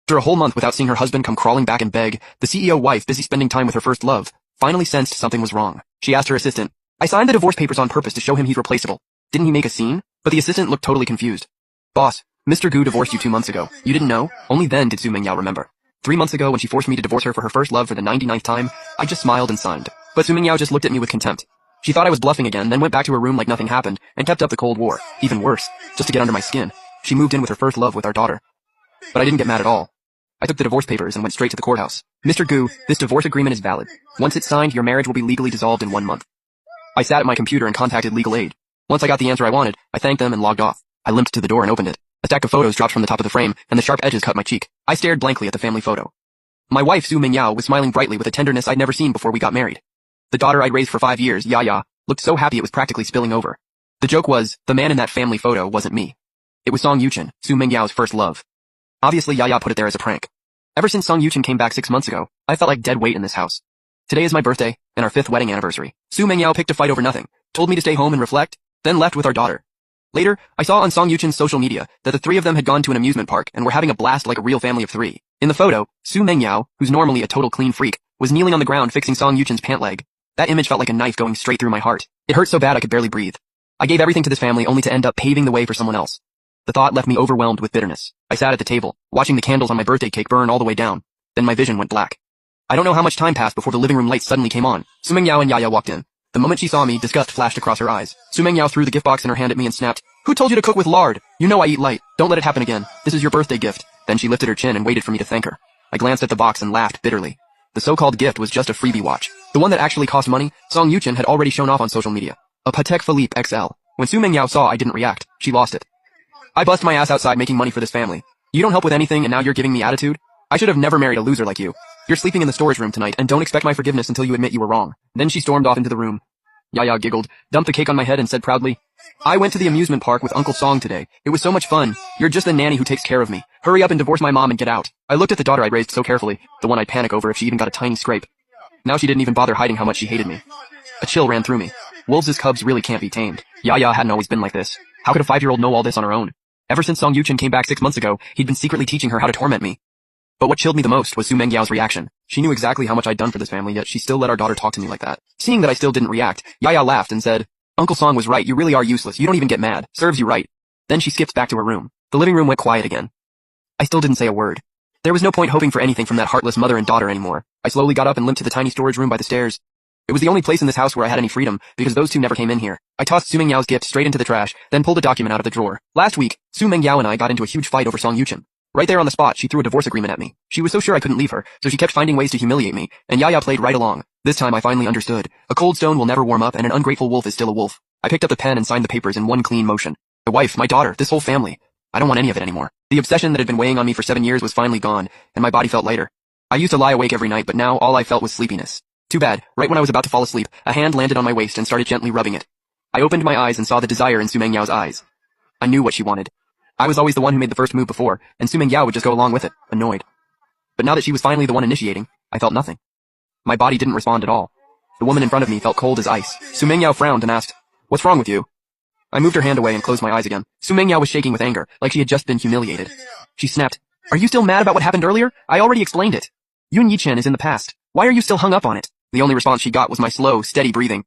After a whole month without seeing her husband come crawling back and beg, the CEO wife, busy spending time with her first love, finally sensed something was wrong. She asked her assistant, "I signed the divorce papers on purpose to show him he's replaceable. Didn't he make a scene?" But the assistant looked totally confused. "Boss, Mr. Gu divorced you 2 months ago. You didn't know?" Only then did Su Mingyao remember. 3 months ago, when she forced me to divorce her for her first love for the 99th time, I just smiled and signed. But Su Mingyao just looked at me with contempt. She thought I was bluffing again, then went back to her room like nothing happened, and kept up the Cold War. Even worse, just to get under my skin. She moved in with her first love with our daughter. But I didn't get mad at all. I took the divorce papers and went straight to the courthouse. "Mr. Gu, this divorce agreement is valid. Once it's signed, your marriage will be legally dissolved in 1 month." I sat at my computer and contacted legal aid. Once I got the answer I wanted, I thanked them and logged off. I limped to the door and opened it. A stack of photos dropped from the top of the frame, and the sharp edges cut my cheek. I stared blankly at the family photo. My wife, Su Mingyao, was smiling brightly with a tenderness I'd never seen before we got married. The daughter I'd raised for 5 years, Yaya, looked so happy it was practically spilling over. The joke was, the man in that family photo wasn't me. It was Song Yuchen, Su Mingyao's first love. Obviously, Yaya put it there as a prank. Ever since Song Yuchen came back 6 months ago, I felt like dead weight in this house. Today is my birthday, and our 5th wedding anniversary. Su Mingyao picked a fight over nothing, told me to stay home and reflect, then left with our daughter. Later, I saw on Song Yuchen's social media that the 3 of them had gone to an amusement park and were having a blast like a real family of 3. In the photo, Su Mingyao, who's normally a total clean freak, was kneeling on the ground fixing Song Yuchen's pant leg. That image felt like a knife going straight through my heart. It hurt so bad I could barely breathe. I gave everything to this family only to end up paving the way for someone else. The thought left me overwhelmed with bitterness. I sat at the table, watching the candles on my birthday cake burn all the way down. Then my vision went black. I don't know how much time passed before the living room lights suddenly came on. Su Mingyao and Yaya walked in. The moment she saw me, disgust flashed across her eyes. Su Mingyao threw the gift box in her hand at me and snapped, "Who told you to cook with lard? You know I eat light. Don't let it happen again. This is your birthday gift." Then she lifted her chin and waited for me to thank her. I glanced at the box and laughed bitterly. The so-called gift was just a freebie watch. The one that actually cost money, Song Yuchen had already shown off on social media. A Patek Philippe XL. When Su Mingyao saw I didn't react, she lost it. "I bust my ass outside making money for this family. You don't help with anything and now you're giving me attitude? I should have never married a loser like you. You're sleeping in the storage room tonight and don't expect my forgiveness until you admit you were wrong." Then she stormed off into the room. Yaya giggled, dumped the cake on my head and said proudly, "I went to the amusement park with Uncle Song today. It was so much fun. You're just the nanny who takes care of me. Hurry up and divorce my mom and get out." I looked at the daughter I'd raised so carefully, the one I'd panic over if she even got a tiny scrape. Now she didn't even bother hiding how much she hated me. A chill ran through me. Wolves as cubs really can't be tamed. Yaya hadn't always been like this. How could a 5-year-old know all this on her own? Ever since Song Yuchen came back 6 months ago, he'd been secretly teaching her how to torment me. But what chilled me the most was Su Mingyao's reaction. She knew exactly how much I'd done for this family, yet she still let our daughter talk to me like that. Seeing that I still didn't react, Yaya laughed and said, "Uncle Song was right, you really are useless, you don't even get mad. Serves you right." Then she skipped back to her room. The living room went quiet again. I still didn't say a word. There was no point hoping for anything from that heartless mother and daughter anymore. I slowly got up and limped to the tiny storage room by the stairs. It was the only place in this house where I had any freedom, because those 2 never came in here. I tossed Su Mingyao's gift straight into the trash, then pulled a document out of the drawer. Last week, Su Mingyao and I got into a huge fight over Song Yuchen. Right there on the spot, she threw a divorce agreement at me. She was so sure I couldn't leave her, so she kept finding ways to humiliate me, and Yaya played right along. This time I finally understood. A cold stone will never warm up, and an ungrateful wolf is still a wolf. I picked up the pen and signed the papers in one clean motion. My wife, my daughter, this whole family. I don't want any of it anymore. The obsession that had been weighing on me for 7 years was finally gone, and my body felt lighter. I used to lie awake every night, but now all I felt was sleepiness. Too bad, right when I was about to fall asleep, a hand landed on my waist and started gently rubbing it. I opened my eyes and saw the desire in Su Mingyao's eyes. I knew what she wanted. I was always the one who made the first move before, and Su Mingyao would just go along with it, annoyed. But now that she was finally the one initiating, I felt nothing. My body didn't respond at all. The woman in front of me felt cold as ice. Su Mingyao frowned and asked, "What's wrong with you?" I moved her hand away and closed my eyes again. Su Mingyao was shaking with anger, like she had just been humiliated. She snapped, "Are you still mad about what happened earlier? I already explained it. Yun Yichen is in the past. Why are you still hung up on it?" The only response she got was my slow, steady breathing.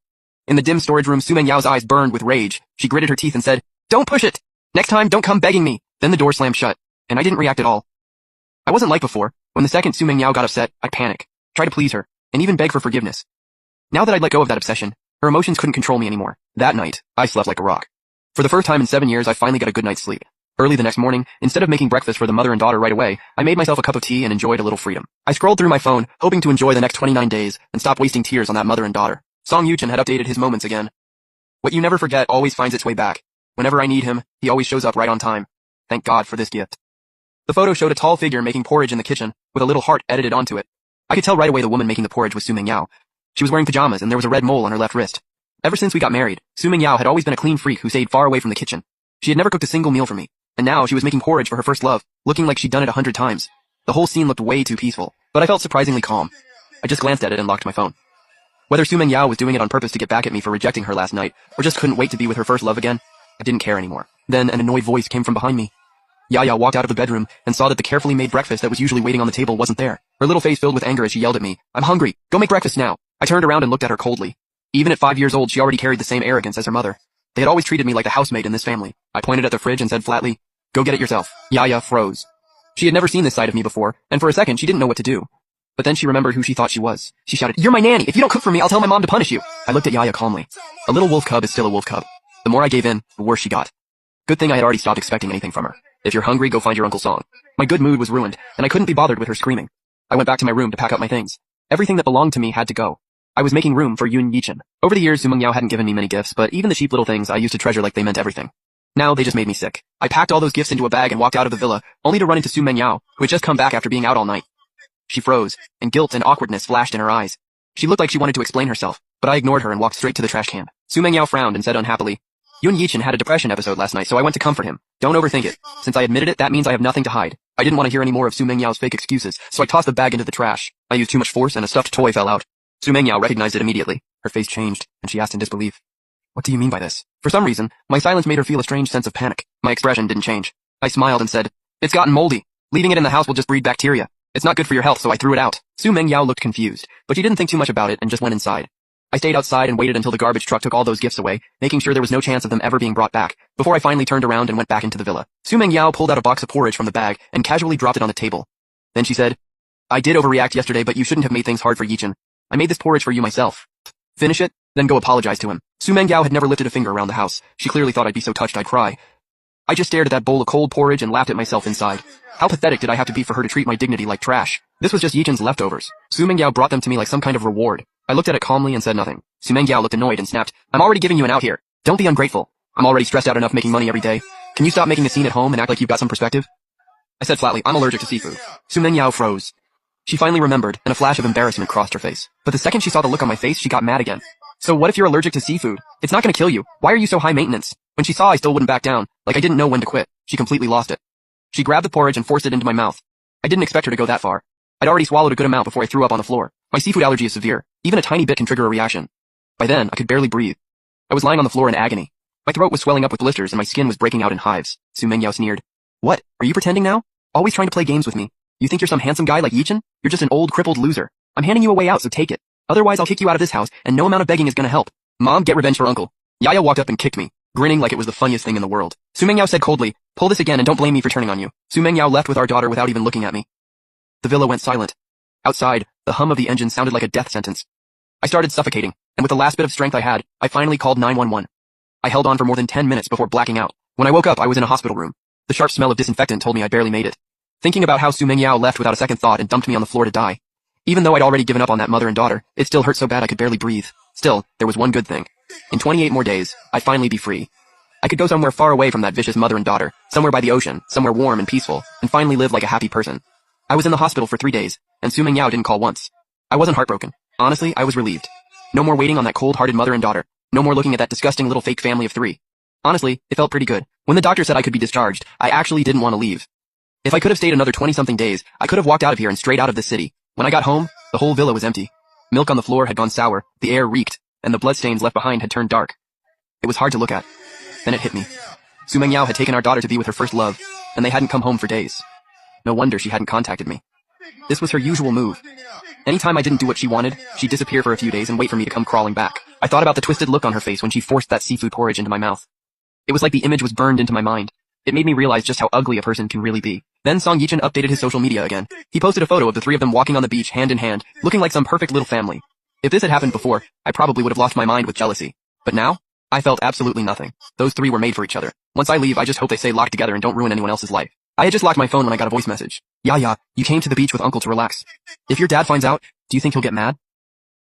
In the dim storage room, Su Mingyao's eyes burned with rage. She gritted her teeth and said, "Don't push it! Next time, don't come begging me." Then the door slammed shut, and I didn't react at all. I wasn't like before. When the second Su Mingyao got upset, I'd panic, try to please her, and even beg for forgiveness. Now that I'd let go of that obsession, her emotions couldn't control me anymore. That night, I slept like a rock. For the first time in 7 years, I finally got a good night's sleep. Early the next morning, instead of making breakfast for the mother and daughter right away, I made myself a cup of tea and enjoyed a little freedom. I scrolled through my phone, hoping to enjoy the next 29 days, and stop wasting tears on that mother and daughter. Song Yuchen had updated his moments again. "What you never forget always finds its way back. Whenever I need him, he always shows up right on time. Thank God for this gift." The photo showed a tall figure making porridge in the kitchen, with a little heart edited onto it. I could tell right away the woman making the porridge was Su Mingyao. She was wearing pajamas and there was a red mole on her left wrist. Ever since we got married, Su Mingyao had always been a clean freak who stayed far away from the kitchen. She had never cooked a single meal for me, and now she was making porridge for her first love, looking like she'd done it 100 times. The whole scene looked way too peaceful, but I felt surprisingly calm. I just glanced at it and locked my phone. Whether Su Mingyao was doing it on purpose to get back at me for rejecting her last night, or just couldn't wait to be with her first love again, I didn't care anymore. Then an annoyed voice came from behind me. Yaya walked out of the bedroom and saw that the carefully made breakfast that was usually waiting on the table wasn't there. Her little face filled with anger as she yelled at me, "I'm hungry. Go make breakfast now." I turned around and looked at her coldly. Even at 5 years old, she already carried the same arrogance as her mother. They had always treated me like the housemaid in this family. I pointed at the fridge and said flatly, "Go get it yourself." Yaya froze. She had never seen this side of me before, and for a second she didn't know what to do. But then she remembered who she thought she was. She shouted, "You're my nanny. If you don't cook for me, I'll tell my mom to punish you." I looked at Yaya calmly. A little wolf cub is still a wolf cub. The more I gave in, the worse she got. Good thing I had already stopped expecting anything from her. If you're hungry, go find your Uncle Song. My good mood was ruined, and I couldn't be bothered with her screaming. I went back to my room to pack up my things. Everything that belonged to me had to go. I was making room for Yun Yichin. Over the years, Sumeng Yao hadn't given me many gifts, but even the cheap little things I used to treasure like they meant everything. Now they just made me sick. I packed all those gifts into a bag and walked out of the villa, only to run into Sumeng Yao, who had just come back after being out all night. She froze, and guilt and awkwardness flashed in her eyes. She looked like she wanted to explain herself, but I ignored her and walked straight to the trash can. Sumeng Yao frowned and said unhappily, "Yun Yichin had a depression episode last night, so I went to comfort him. Don't overthink it. Since I admitted it, that means I have nothing to hide." I didn't want to hear any more of Sumeng Yao's fake excuses, so I tossed the bag into the trash. I used too much force and a stuffed toy fell out. Sumeng Yao recognized it immediately. Her face changed, and she asked in disbelief, "What do you mean by this?" For some reason, my silence made her feel a strange sense of panic. My expression didn't change. I smiled and said, "It's gotten moldy. Leaving it in the house will just breed bacteria. It's not good for your health, so I threw it out." Sumeng Yao looked confused, but she didn't think too much about it and just went inside. I stayed outside and waited until the garbage truck took all those gifts away, making sure there was no chance of them ever being brought back, before I finally turned around and went back into the villa. Sumeng Yao pulled out a box of porridge from the bag and casually dropped it on the table. Then she said, "I did overreact yesterday, but you shouldn't have made things hard for Yichin. I made this porridge for you myself. Finish it, then go apologize to him." Sumeng Yao had never lifted a finger around the house. She clearly thought I'd be so touched I'd cry. I just stared at that bowl of cold porridge and laughed at myself inside. How pathetic did I have to be for her to treat my dignity like trash? This was just Yichin's leftovers. Sumeng Yao brought them to me like some kind of reward. I looked at it calmly and said nothing. Sumeng Yao looked annoyed and snapped, "I'm already giving you an out here. Don't be ungrateful. I'm already stressed out enough making money every day. Can you stop making a scene at home and act like you've got some perspective?" I said flatly, "I'm allergic to seafood." Sumeng Yao froze. She finally remembered, and a flash of embarrassment crossed her face. But the second she saw the look on my face, she got mad again. "So what if you're allergic to seafood? It's not gonna kill you. Why are you so high maintenance?" When she saw I still wouldn't back down, like I didn't know when to quit, she completely lost it. She grabbed the porridge and forced it into my mouth. I didn't expect her to go that far. I'd already swallowed a good amount before I threw up on the floor. My seafood allergy is severe. Even a tiny bit can trigger a reaction. By then, I could barely breathe. I was lying on the floor in agony. My throat was swelling up with blisters and my skin was breaking out in hives. Sumeng Yao sneered. "What? Are you pretending now? Always trying to play games with me. You think you're some handsome guy like Yichin? You're just an old, crippled loser. I'm handing you a way out, so take it. Otherwise, I'll kick you out of this house, and no amount of begging is gonna help. Mom, get revenge for Uncle." Yaya walked up and kicked me, grinning like it was the funniest thing in the world. Sumeng Yao said coldly, "Pull this again and don't blame me for turning on you." Sumeng Yao left with our daughter without even looking at me. The villa went silent. Outside, the hum of the engine sounded like a death sentence. I started suffocating, and with the last bit of strength I had, I finally called 911. I held on for more than 10 minutes before blacking out. When I woke up, I was in a hospital room. The sharp smell of disinfectant told me I barely made it. Thinking about how Sumeng Yao left without a second thought and dumped me on the floor to die. Even though I'd already given up on that mother and daughter, it still hurt so bad I could barely breathe. Still, there was one good thing. In 28 more days, I'd finally be free. I could go somewhere far away from that vicious mother and daughter, somewhere by the ocean, somewhere warm and peaceful, and finally live like a happy person. I was in the hospital for 3 days, and Sumeng Yao didn't call once. I wasn't heartbroken. Honestly, I was relieved. No more waiting on that cold-hearted mother and daughter. No more looking at that disgusting little fake family of 3. Honestly, it felt pretty good. When the doctor said I could be discharged, I actually didn't want to leave. If I could have stayed another 20-something days, I could have walked out of here and straight out of this city. When I got home, the whole villa was empty. Milk on the floor had gone sour, the air reeked, and the bloodstains left behind had turned dark. It was hard to look at. Then it hit me. Sumeng Yao had taken our daughter to be with her first love, and they hadn't come home for days. No wonder she hadn't contacted me. This was her usual move. Anytime I didn't do what she wanted, she'd disappear for a few days and wait for me to come crawling back. I thought about the twisted look on her face when she forced that seafood porridge into my mouth. It was like the image was burned into my mind. It made me realize just how ugly a person can really be. Then Song Yichin updated his social media again. He posted a photo of the 3 of them walking on the beach hand in hand, looking like some perfect little family. If this had happened before, I probably would have lost my mind with jealousy. But now, I felt absolutely nothing. Those 3 were made for each other. Once I leave, I just hope they stay locked together and don't ruin anyone else's life. I had just locked my phone when I got a voice message. "Yaya, you came to the beach with Uncle to relax. If your dad finds out, do you think he'll get mad?"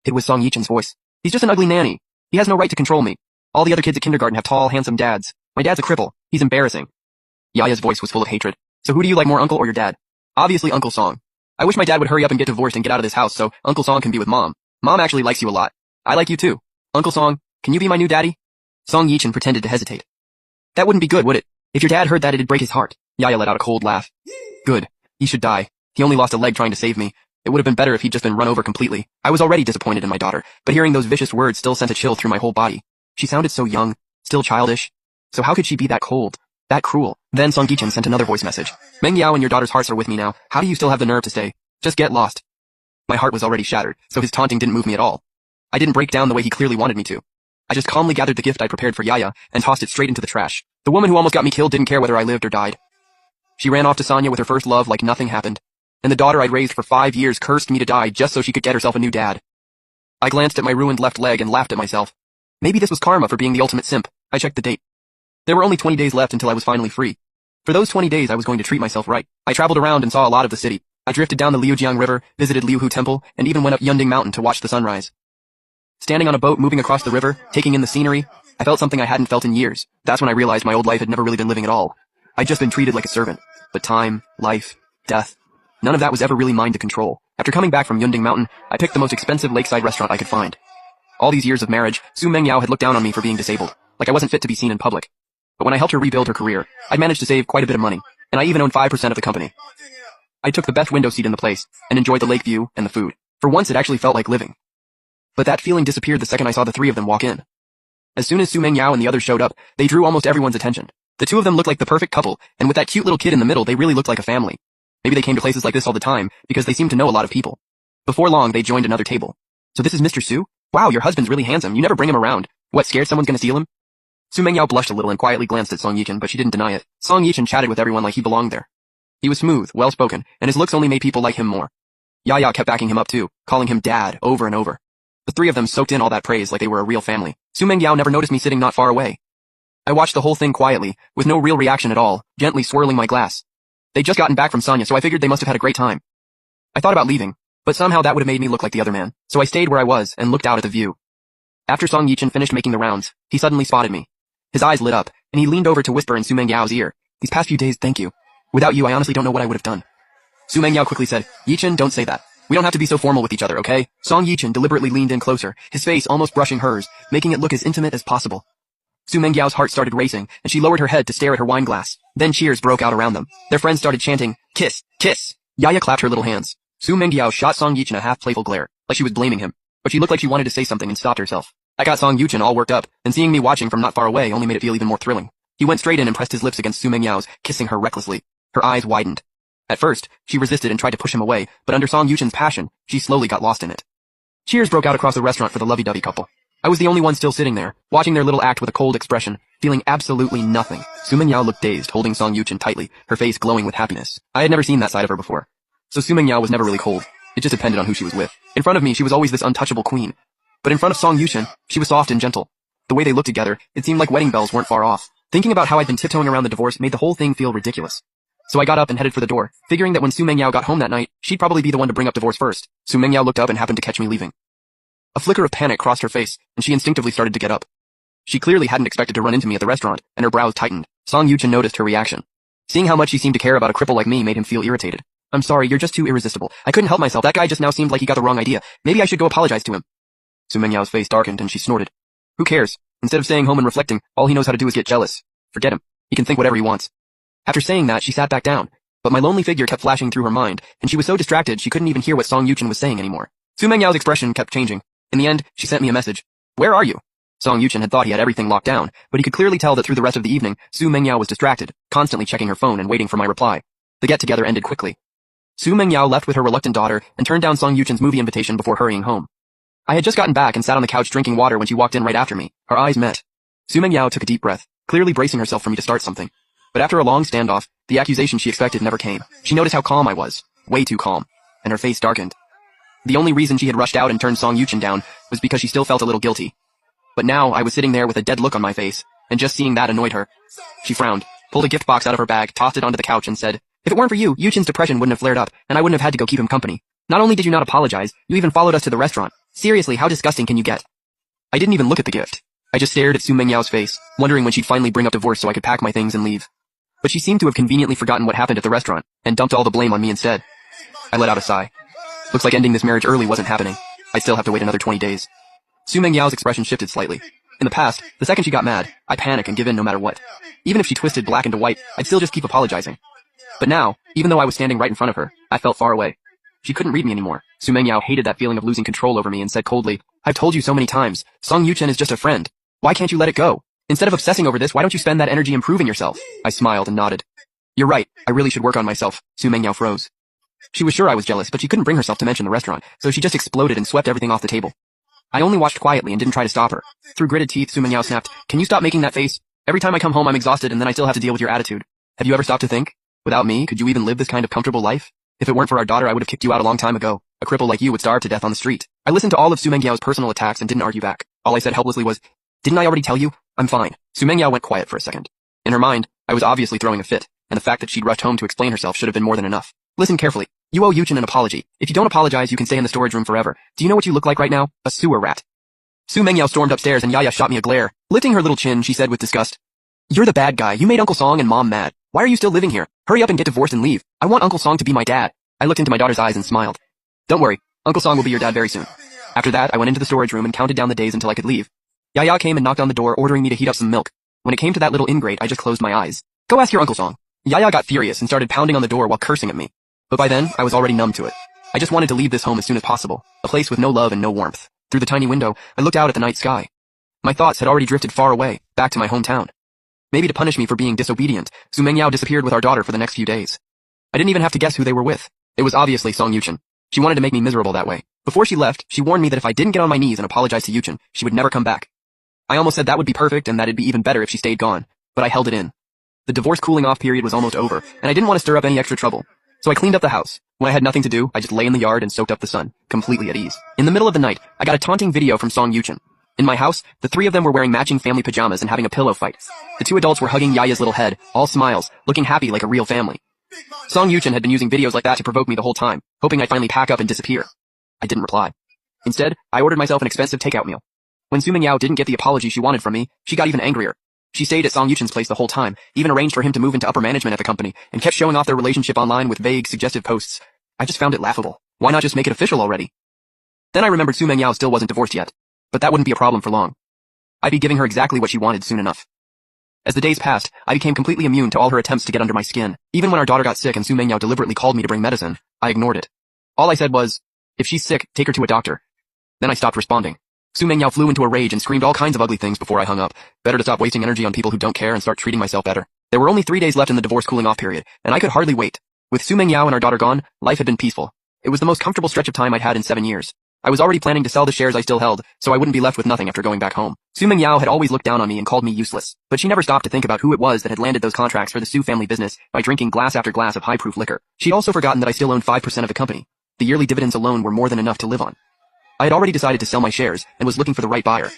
It was Song Yichin's voice. "He's just an ugly nanny. He has no right to control me. All the other kids at kindergarten have tall, handsome dads. My dad's a cripple. He's embarrassing." Yaya's voice was full of hatred. "So who do you like more, Uncle or your dad?" "Obviously Uncle Song. I wish my dad would hurry up and get divorced and get out of this house so Uncle Song can be with Mom. Mom actually likes you a lot. I like you too. Uncle Song, can you be my new daddy?" Song Yichin pretended to hesitate. "That wouldn't be good, would it? If your dad heard that, it'd break his heart." Yaya let out a cold laugh. "Good. He should die. He only lost a leg trying to save me. It would have been better if he'd just been run over completely." I was already disappointed in my daughter, but hearing those vicious words still sent a chill through my whole body. She sounded so young, still childish. So how could she be that cold, that cruel? Then Song Gichin sent another voice message. Meng Yao and your daughter's hearts are with me now. How do you still have the nerve to stay? Just get lost. My heart was already shattered, so his taunting didn't move me at all. I didn't break down the way he clearly wanted me to. I just calmly gathered the gift I prepared for Yaya and tossed it straight into the trash. The woman who almost got me killed didn't care whether I lived or died. She ran off to Sonya with her first love like nothing happened. And the daughter I'd raised for 5 years cursed me to die just so she could get herself a new dad. I glanced at my ruined left leg and laughed at myself. Maybe this was karma for being the ultimate simp. I checked the date. There were only 20 days left until I was finally free. For those 20 days I was going to treat myself right. I traveled around and saw a lot of the city. I drifted down the Liujiang River, visited Liuhu Temple, and even went up Yunding Mountain to watch the sunrise. Standing on a boat moving across the river, taking in the scenery, I felt something I hadn't felt in years. That's when I realized my old life had never really been living at all. I'd just been treated like a servant. But time, life, death, none of that was ever really mine to control. After coming back from Yunding Mountain, I picked the most expensive lakeside restaurant I could find. All these years of marriage, Su Mengyao had looked down on me for being disabled, like I wasn't fit to be seen in public. But when I helped her rebuild her career, I'd managed to save quite a bit of money, and I even owned 5% of the company. I took the best window seat in the place, and enjoyed the lake view and the food. For once it actually felt like living. But that feeling disappeared the second I saw the three of them walk in. As soon as Su Mengyao and the others showed up, they drew almost everyone's attention. The two of them looked like the perfect couple, and with that cute little kid in the middle they really looked like a family. Maybe they came to places like this all the time, because they seemed to know a lot of people. Before long, they joined another table. So this is Mr. Su? Wow, your husband's really handsome, you never bring him around. What, scared someone's gonna steal him? Su Mengyao blushed a little and quietly glanced at Song Yichin, but she didn't deny it. Song Yichin chatted with everyone like he belonged there. He was smooth, well-spoken, and his looks only made people like him more. Yaya kept backing him up too, calling him dad over and over. The three of them soaked in all that praise like they were a real family. Su Mengyao never noticed me sitting not far away. I watched the whole thing quietly, with no real reaction at all, gently swirling my glass. They'd just gotten back from Sonya, so I figured they must have had a great time. I thought about leaving, but somehow that would have made me look like the other man, so I stayed where I was and looked out at the view. After Song Yichin finished making the rounds, he suddenly spotted me. His eyes lit up, and he leaned over to whisper in Su Mengyao's ear, "These past few days, thank you. Without you, I honestly don't know what I would have done." Su Mengyao quickly said, "Yichin, don't say that. We don't have to be so formal with each other, okay?" Song Yichin deliberately leaned in closer, his face almost brushing hers, making it look as intimate as possible. Su Mengyao's heart started racing, and she lowered her head to stare at her wine glass. Then cheers broke out around them. Their friends started chanting, "Kiss! Kiss!" Yaya clapped her little hands. Su Mengyao shot Song Yichin a half-playful glare, like she was blaming him, but she looked like she wanted to say something and stopped herself. I got Song Yichin all worked up, and seeing me watching from not far away only made it feel even more thrilling. He went straight in and pressed his lips against Su Mengyao's, kissing her recklessly. Her eyes widened. At first, she resisted and tried to push him away, but under Song Yichin's passion, she slowly got lost in it. Cheers broke out across the restaurant for the lovey-dovey couple. I was the only one still sitting there, watching their little act with a cold expression, feeling absolutely nothing. Su Mengyao looked dazed, holding Song Yichin tightly, her face glowing with happiness. I had never seen that side of her before. So Su Mengyao was never really cold. It just depended on who she was with. In front of me, she was always this untouchable queen. But in front of Song Yichin, she was soft and gentle. The way they looked together, it seemed like wedding bells weren't far off. Thinking about how I'd been tiptoeing around the divorce made the whole thing feel ridiculous. So I got up and headed for the door, figuring that when Su Mengyao got home that night, she'd probably be the one to bring up divorce first. Su Mengyao looked up and happened to catch me leaving. A flicker of panic crossed her face, and she instinctively started to get up. She clearly hadn't expected to run into me at the restaurant, and her brows tightened. Song Yichin noticed her reaction. Seeing how much she seemed to care about a cripple like me made him feel irritated. "I'm sorry, you're just too irresistible. I couldn't help myself. That guy just now seemed like he got the wrong idea. Maybe I should go apologize to him." Su Mengyao's face darkened and she snorted. "Who cares? Instead of staying home and reflecting, all he knows how to do is get jealous. Forget him. He can think whatever he wants." After saying that, she sat back down, but my lonely figure kept flashing through her mind, and she was so distracted she couldn't even hear what Song Yichin was saying anymore. Su Mengyao's expression kept changing. In the end, she sent me a message. "Where are you?" Song Yichin had thought he had everything locked down, but he could clearly tell that through the rest of the evening, Su Mengyao was distracted, constantly checking her phone and waiting for my reply. The get-together ended quickly. Su Mengyao left with her reluctant daughter and turned down Song Yuchin's movie invitation before hurrying home. I had just gotten back and sat on the couch drinking water when she walked in right after me. Our eyes met. Su Mengyao took a deep breath, clearly bracing herself for me to start something. But after a long standoff, the accusation she expected never came. She noticed how calm I was, way too calm, and her face darkened. The only reason she had rushed out and turned Song Yichin down was because she still felt a little guilty. But now I was sitting there with a dead look on my face, and just seeing that annoyed her. She frowned, pulled a gift box out of her bag, tossed it onto the couch and said, "If it weren't for you, Yuchin's depression wouldn't have flared up, and I wouldn't have had to go keep him company. Not only did you not apologize, you even followed us to the restaurant. Seriously, how disgusting can you get?" I didn't even look at the gift. I just stared at Su Mengyao's face, wondering when she'd finally bring up divorce so I could pack my things and leave. But she seemed to have conveniently forgotten what happened at the restaurant, and dumped all the blame on me instead. I let out a sigh. Looks like ending this marriage early wasn't happening. I still have to wait another 20 days. Su Mengyao's expression shifted slightly. In the past, the second she got mad, I'd panic and give in no matter what. Even if she twisted black into white, I'd still just keep apologizing. But now, even though I was standing right in front of her, I felt far away. She couldn't read me anymore. Su Mengyao hated that feeling of losing control over me and said coldly, "I've told you so many times, Song Yichin is just a friend. Why can't you let it go?" Instead of obsessing over this, why don't you spend that energy improving yourself? I smiled and nodded. You're right, I really should work on myself. Su Mengyao froze. She was sure I was jealous, but she couldn't bring herself to mention the restaurant, so she just exploded and swept everything off the table. I only watched quietly and didn't try to stop her. Through gritted teeth, Su Mengyao snapped, "Can you stop making that face? Every time I come home I'm exhausted and then I still have to deal with your attitude. Have you ever stopped to think? Without me, could you even live this kind of comfortable life? If it weren't for our daughter, I would have kicked you out a long time ago. A cripple like you would starve to death on the street." I listened to all of Su Mengyao's personal attacks and didn't argue back. All I said helplessly was, "Didn't I already tell you? I'm fine." Su Mengyao went quiet for a second. In her mind, I was obviously throwing a fit, and the fact that she'd rushed home to explain herself should have been more than enough. Listen carefully. You owe Yuchen an apology. If you don't apologize, you can stay in the storage room forever. Do you know what you look like right now? A sewer rat. Su Mengyao stormed upstairs and Yaya shot me a glare. Lifting her little chin, she said with disgust, "You're the bad guy. You made Uncle Song and Mom mad. Why are you still living here? Hurry up and get divorced and leave. I want Uncle Song to be my dad." I looked into my daughter's eyes and smiled. "Don't worry. Uncle Song will be your dad very soon." After that, I went into the storage room and counted down the days until I could leave. Yaya came and knocked on the door, ordering me to heat up some milk. When it came to that little ingrate, I just closed my eyes. "Go ask your Uncle Song." Yaya got furious and started pounding on the door while cursing at me. But by then, I was already numb to it. I just wanted to leave this home as soon as possible, a place with no love and no warmth. Through the tiny window, I looked out at the night sky. My thoughts had already drifted far away, back to my hometown. Maybe to punish me for being disobedient, Su Mengyao disappeared with our daughter for the next few days. I didn't even have to guess who they were with. It was obviously Song Yuchen. She wanted to make me miserable that way. Before she left, she warned me that if I didn't get on my knees and apologize to Yuchen, she would never come back. I almost said that would be perfect and that it'd be even better if she stayed gone, but I held it in. The divorce cooling off period was almost over, and I didn't want to stir up any extra trouble. So I cleaned up the house. When I had nothing to do, I just lay in the yard and soaked up the sun, completely at ease. In the middle of the night, I got a taunting video from Song Yuchen. In my house, the three of them were wearing matching family pajamas and having a pillow fight. The two adults were hugging Yaya's little head, all smiles, looking happy like a real family. Song Yuchen had been using videos like that to provoke me the whole time, hoping I'd finally pack up and disappear. I didn't reply. Instead, I ordered myself an expensive takeout meal. When Su Mengyao didn't get the apology she wanted from me, she got even angrier. She stayed at Song Yuchen's place the whole time, even arranged for him to move into upper management at the company, and kept showing off their relationship online with vague, suggestive posts. I just found it laughable. Why not just make it official already? Then I remembered Su Mengyao still wasn't divorced yet. But that wouldn't be a problem for long. I'd be giving her exactly what she wanted soon enough. As the days passed, I became completely immune to all her attempts to get under my skin. Even when our daughter got sick and Su Mengyao deliberately called me to bring medicine, I ignored it. All I said was, "If she's sick, take her to a doctor." Then I stopped responding. Su Mengyao flew into a rage and screamed all kinds of ugly things before I hung up. Better to stop wasting energy on people who don't care and start treating myself better. There were only 3 days left in the divorce cooling off period, and I could hardly wait. With Su Mengyao and our daughter gone, life had been peaceful. It was the most comfortable stretch of time I'd had in 7 years. I was already planning to sell the shares I still held, so I wouldn't be left with nothing after going back home. Su Mengyao had always looked down on me and called me useless, but she never stopped to think about who it was that had landed those contracts for the Su family business by drinking glass after glass of high-proof liquor. She'd also forgotten that I still owned 5% of the company. The yearly dividends alone were more than enough to live on. I had already decided to sell my shares and was looking for the right buyer.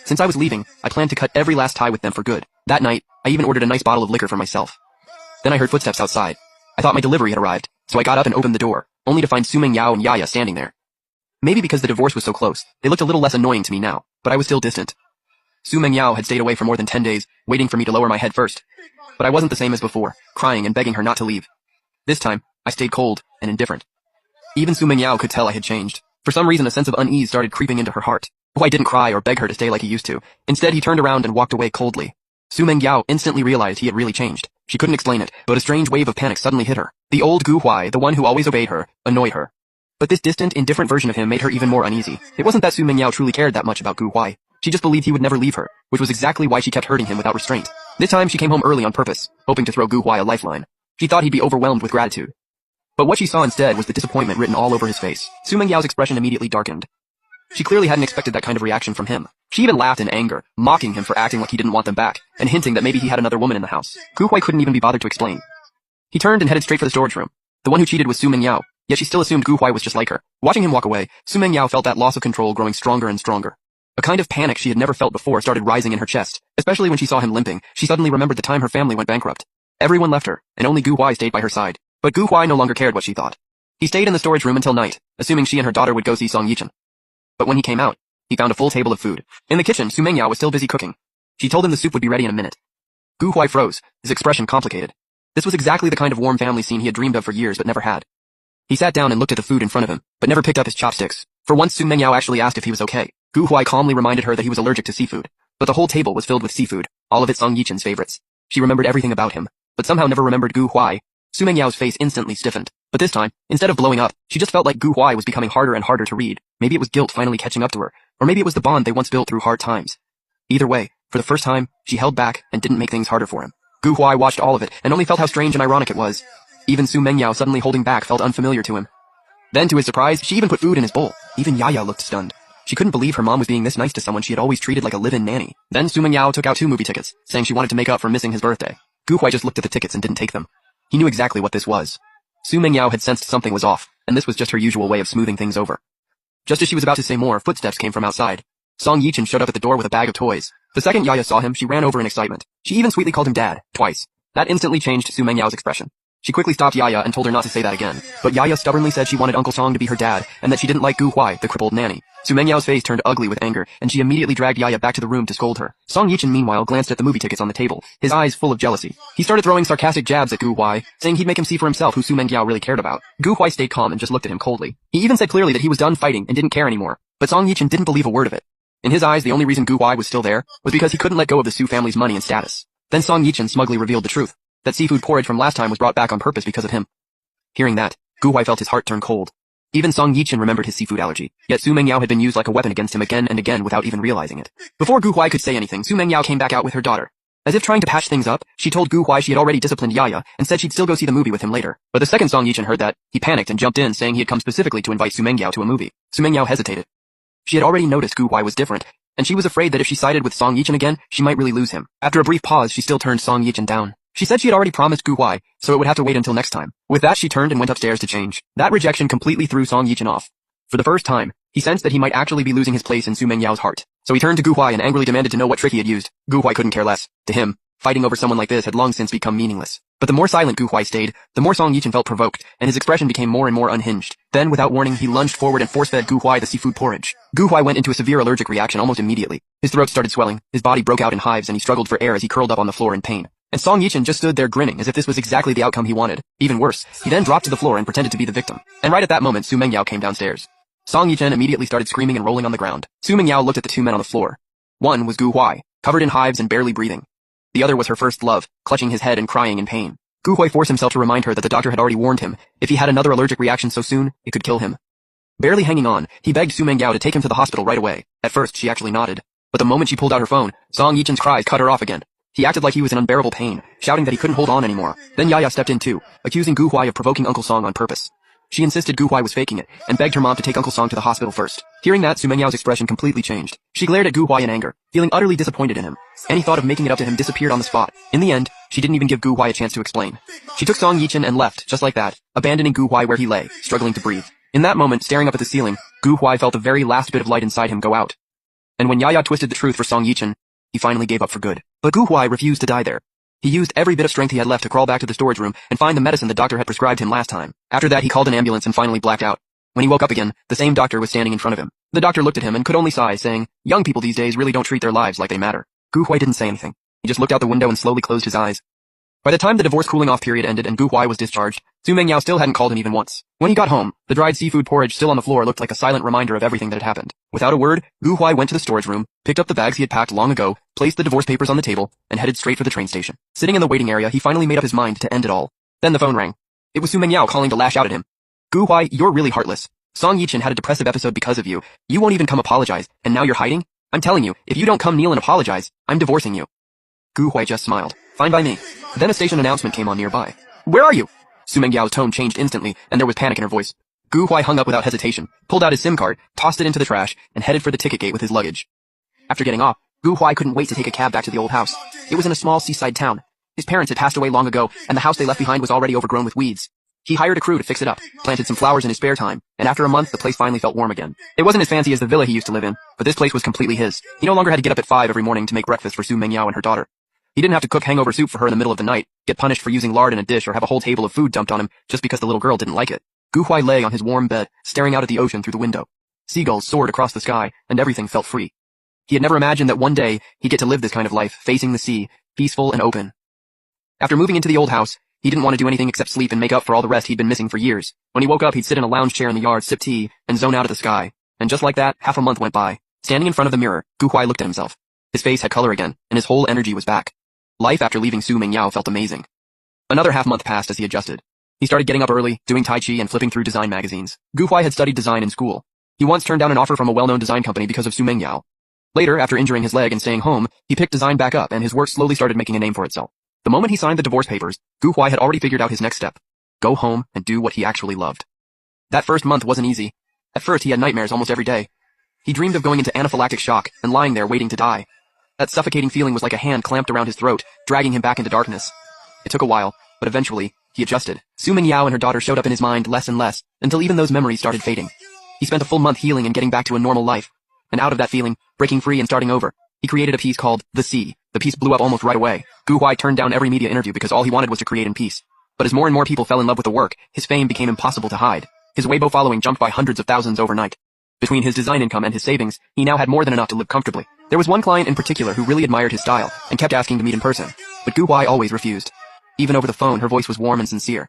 Since I was leaving, I planned to cut every last tie with them for good. That night, I even ordered a nice bottle of liquor for myself. Then I heard footsteps outside. I thought my delivery had arrived, so I got up and opened the door, only to find Su Mengyao and Yaya standing there. Maybe because the divorce was so close, they looked a little less annoying to me now, but I was still distant. Su Mengyao had stayed away for more than 10 days, waiting for me to lower my head first. But I wasn't the same as before, crying and begging her not to leave. This time, I stayed cold and indifferent. Even Su Mengyao could tell I had changed. For some reason, a sense of unease started creeping into her heart. Oh, I didn't cry or beg her to stay like he used to. Instead, he turned around and walked away coldly. Su Mengyao instantly realized he had really changed. She couldn't explain it, but a strange wave of panic suddenly hit her. The old Gu Huai, the one who always obeyed her, annoyed her. But this distant, indifferent version of him made her even more uneasy. It wasn't that Su Mengyao truly cared that much about Gu Huai. She just believed he would never leave her, which was exactly why she kept hurting him without restraint. This time she came home early on purpose, hoping to throw Gu Huai a lifeline. She thought he'd be overwhelmed with gratitude. But what she saw instead was the disappointment written all over his face. Su Mengyao's expression immediately darkened. She clearly hadn't expected that kind of reaction from him. She even laughed in anger, mocking him for acting like he didn't want them back, and hinting that maybe he had another woman in the house. Gu Huai couldn't even be bothered to explain. He turned and headed straight for the storage room. The one who cheated was Su Mengyao, yet she still assumed Gu Huai was just like her. Watching him walk away, Su Mengyao felt that loss of control growing stronger and stronger. A kind of panic she had never felt before started rising in her chest, especially when she saw him limping. She suddenly remembered the time her family went bankrupt. Everyone left her, and only Gu Huai stayed by her side. But Gu Huai no longer cared what she thought. He stayed in the storage room until night, assuming she and her daughter would go see Song Yuchen. But when he came out, he found a full table of food. In the kitchen, Su Mengyao was still busy cooking. She told him the soup would be ready in a minute. Gu Huai froze, his expression complicated. This was exactly the kind of warm family scene he had dreamed of for years but never had. He sat down and looked at the food in front of him, but never picked up his chopsticks. For once, Su Mengyao actually asked if he was okay. Gu Huai calmly reminded her that he was allergic to seafood. But the whole table was filled with seafood, all of it Song Yuchen's favorites. She remembered everything about him, but somehow never remembered Gu Huai. Su Mengyao's face instantly stiffened. But this time, instead of blowing up, she just felt like Gu Huai was becoming harder and harder to read. Maybe it was guilt finally catching up to her, or maybe it was the bond they once built through hard times. Either way, for For the first time, she held back and didn't make things harder for him. Gu Huai watched all of it and only felt how strange and ironic it was. Even Su Mengyao suddenly holding back felt unfamiliar to him. Then, to his surprise, she even put food in his bowl. Even Yaya looked stunned. She couldn't believe her mom was being this nice to someone she had always treated like a live-in nanny. Then Su Mengyao took out 2 movie tickets, saying she wanted to make up for missing his birthday. Gu Huai just looked at the tickets and didn't take them. He knew exactly what this was. Su Mengyao had sensed something was off, and this was just her usual way of smoothing things over. Just as she was about to say more, footsteps came from outside. Song Yichin showed up at the door with a bag of toys. The second Yaya saw him, she ran over in excitement. She even sweetly called him Dad, twice. That instantly changed Su Mengyao's expression. She quickly stopped Yaya and told her not to say that again. But Yaya stubbornly said she wanted Uncle Song to be her dad, and that she didn't like Gu Huai, the crippled nanny. Su Mengyao's face turned ugly with anger, and she immediately dragged Yaya back to the room to scold her. Song Yichin meanwhile glanced at the movie tickets on the table, his eyes full of jealousy. He started throwing sarcastic jabs at Gu Huai, saying he'd make him see for himself who Su Mengyao really cared about. Gu Huai stayed calm and just looked at him coldly. He even said clearly that he was done fighting and didn't care anymore. But Song Yichin didn't believe a word of it. In his eyes, the only reason Gu Huai was still there was because he couldn't let go of the Su family's money and status. Then Song Yichin smugly revealed the truth, that seafood porridge from last time was brought back on purpose because of him. Hearing that, Gu Huai felt his heart turn cold. Even Song Yichin remembered his seafood allergy, yet Su Mengyao had been used like a weapon against him again and again without even realizing it. Before Gu Huai could say anything, Su Mengyao came back out with her daughter. As if trying to patch things up, she told Gu Huai she had already disciplined Yaya and said she'd still go see the movie with him later. But the second Song Yichin heard that, he panicked and jumped in saying he had come specifically to invite Su Mengyao to a movie. Su Mengyao hesitated. She had already noticed Gu Huai was different, and she was afraid that if she sided with Song Yichin again, she might really lose him. After a brief pause, she still turned Song Yichin down. She said she had already promised Gu Huai, so it would have to wait until next time. With that, she turned and went upstairs to change. That rejection completely threw Song Yichin off. For the first time, he sensed that he might actually be losing his place in Su Mengyao's heart. So he turned to Gu Huai and angrily demanded to know what trick he had used. Gu Huai couldn't care less. To him, fighting over someone like this had long since become meaningless. But the more silent Gu Huai stayed, the more Song Yichin felt provoked, and his expression became more and more unhinged. Then, without warning, he lunged forward and force-fed Gu Huai the seafood porridge. Gu Huai went into a severe allergic reaction almost immediately. His throat started swelling, his body broke out in hives, and he struggled for air as he curled up on the floor in pain. And Song Yichin just stood there grinning as if this was exactly the outcome he wanted. Even worse, he then dropped to the floor and pretended to be the victim. And right at that moment, Su Mengyao came downstairs. Song Yichin immediately started screaming and rolling on the ground. Su Mengyao looked at the 2 men on the floor. One was Gu Huai, covered in hives and barely breathing. The other was her first love, clutching his head and crying in pain. Gu Huai forced himself to remind her that the doctor had already warned him. If he had another allergic reaction so soon, it could kill him. Barely hanging on, he begged Su Mengyao to take him to the hospital right away. At first, she actually nodded. But the moment she pulled out her phone, Song Yichin's cries cut her off again. He acted like he was in unbearable pain, shouting that he couldn't hold on anymore. Then Yaya stepped in too, accusing Gu Huai of provoking Uncle Song on purpose. She insisted Gu Huai was faking it, and begged her mom to take Uncle Song to the hospital first. Hearing that, Su Mengyao's expression completely changed. She glared at Gu Huai in anger, feeling utterly disappointed in him. Any thought of making it up to him disappeared on the spot. In the end, she didn't even give Gu Huai a chance to explain. She took Song Yichin and left, just like that, abandoning Gu Huai where he lay, struggling to breathe. In that moment, staring up at the ceiling, Gu Huai felt the very last bit of light inside him go out. And when Yaya twisted the truth for Song Yichin, he finally gave up for good. But Gu Huai refused to die there. He used every bit of strength he had left to crawl back to the storage room and find the medicine the doctor had prescribed him last time. After that, he called an ambulance and finally blacked out. When he woke up again, the same doctor was standing in front of him. The doctor looked at him and could only sigh, saying, "Young people these days really don't treat their lives like they matter." Gu Huai didn't say anything. He just looked out the window and slowly closed his eyes. By the time the divorce cooling-off period ended and Gu Huai was discharged, Su Mengyao still hadn't called him even once. When he got home, the dried seafood porridge still on the floor looked like a silent reminder of everything that had happened. Without a word, Gu Huai went to the storage room, picked up the bags he had packed long ago, placed the divorce papers on the table, and headed straight for the train station. Sitting in the waiting area, he finally made up his mind to end it all. Then the phone rang. It was Su Mengyao calling to lash out at him. "Gu Huai, you're really heartless. Song Yichin had a depressive episode because of you. You won't even come apologize, and now you're hiding? I'm telling you, if you don't come kneel and apologize, I'm divorcing you." Gu Huai just smiled. "Fine by me." Then a station announcement came on nearby. "Where are you?" Su Mengyao's tone changed instantly, and there was panic in her voice. Gu Huai hung up without hesitation, pulled out his SIM card, tossed it into the trash, and headed for the ticket gate with his luggage. After getting off, Gu Huai couldn't wait to take a cab back to the old house. It was in a small seaside town. His parents had passed away long ago, and the house they left behind was already overgrown with weeds. He hired a crew to fix it up, planted some flowers in his spare time, and after a month the place finally felt warm again. It wasn't as fancy as the villa he used to live in, but this place was completely his. He no longer had to get up at 5 every morning to make breakfast for Su Mengyao and her daughter. He didn't have to cook hangover soup for her in the middle of the night, get punished for using lard in a dish, or have a whole table of food dumped on him just because the little girl didn't like it. Gu Huai lay on his warm bed, staring out at the ocean through the window. Seagulls soared across the sky, and everything felt free. He had never imagined that one day he'd get to live this kind of life, facing the sea, peaceful and open. After moving into the old house, he didn't want to do anything except sleep and make up for all the rest he'd been missing for years. When he woke up, he'd sit in a lounge chair in the yard, sip tea, and zone out at the sky. And just like that, half a month went by. Standing in front of the mirror, Gu Huai looked at himself. His face had color again, and his whole energy was back. Life after leaving Su Mengyao felt amazing. Another half month passed as he adjusted. He started getting up early, doing tai chi and flipping through design magazines. Gu Huai had studied design in school. He once turned down an offer from a well-known design company because of Su Mengyao. Later, after injuring his leg and staying home, he picked design back up and his work slowly started making a name for itself. The moment he signed the divorce papers, Gu Huai had already figured out his next step. Go home and do what he actually loved. That first month wasn't easy. At first, he had nightmares almost every day. He dreamed of going into anaphylactic shock and lying there waiting to die. That suffocating feeling was like a hand clamped around his throat, dragging him back into darkness. It took a while, but eventually, he adjusted. Su Mingyao and her daughter showed up in his mind less and less, until even those memories started fading. He spent a full month healing and getting back to a normal life. And out of that feeling, breaking free and starting over, he created a piece called The Sea. The piece blew up almost right away. Gu Huai turned down every media interview because all he wanted was to create in peace. But as more and more people fell in love with the work, his fame became impossible to hide. His Weibo following jumped by hundreds of thousands overnight. Between his design income and his savings, he now had more than enough to live comfortably. There was one client in particular who really admired his style and kept asking to meet in person. But Gu Huai always refused. Even over the phone, her voice was warm and sincere.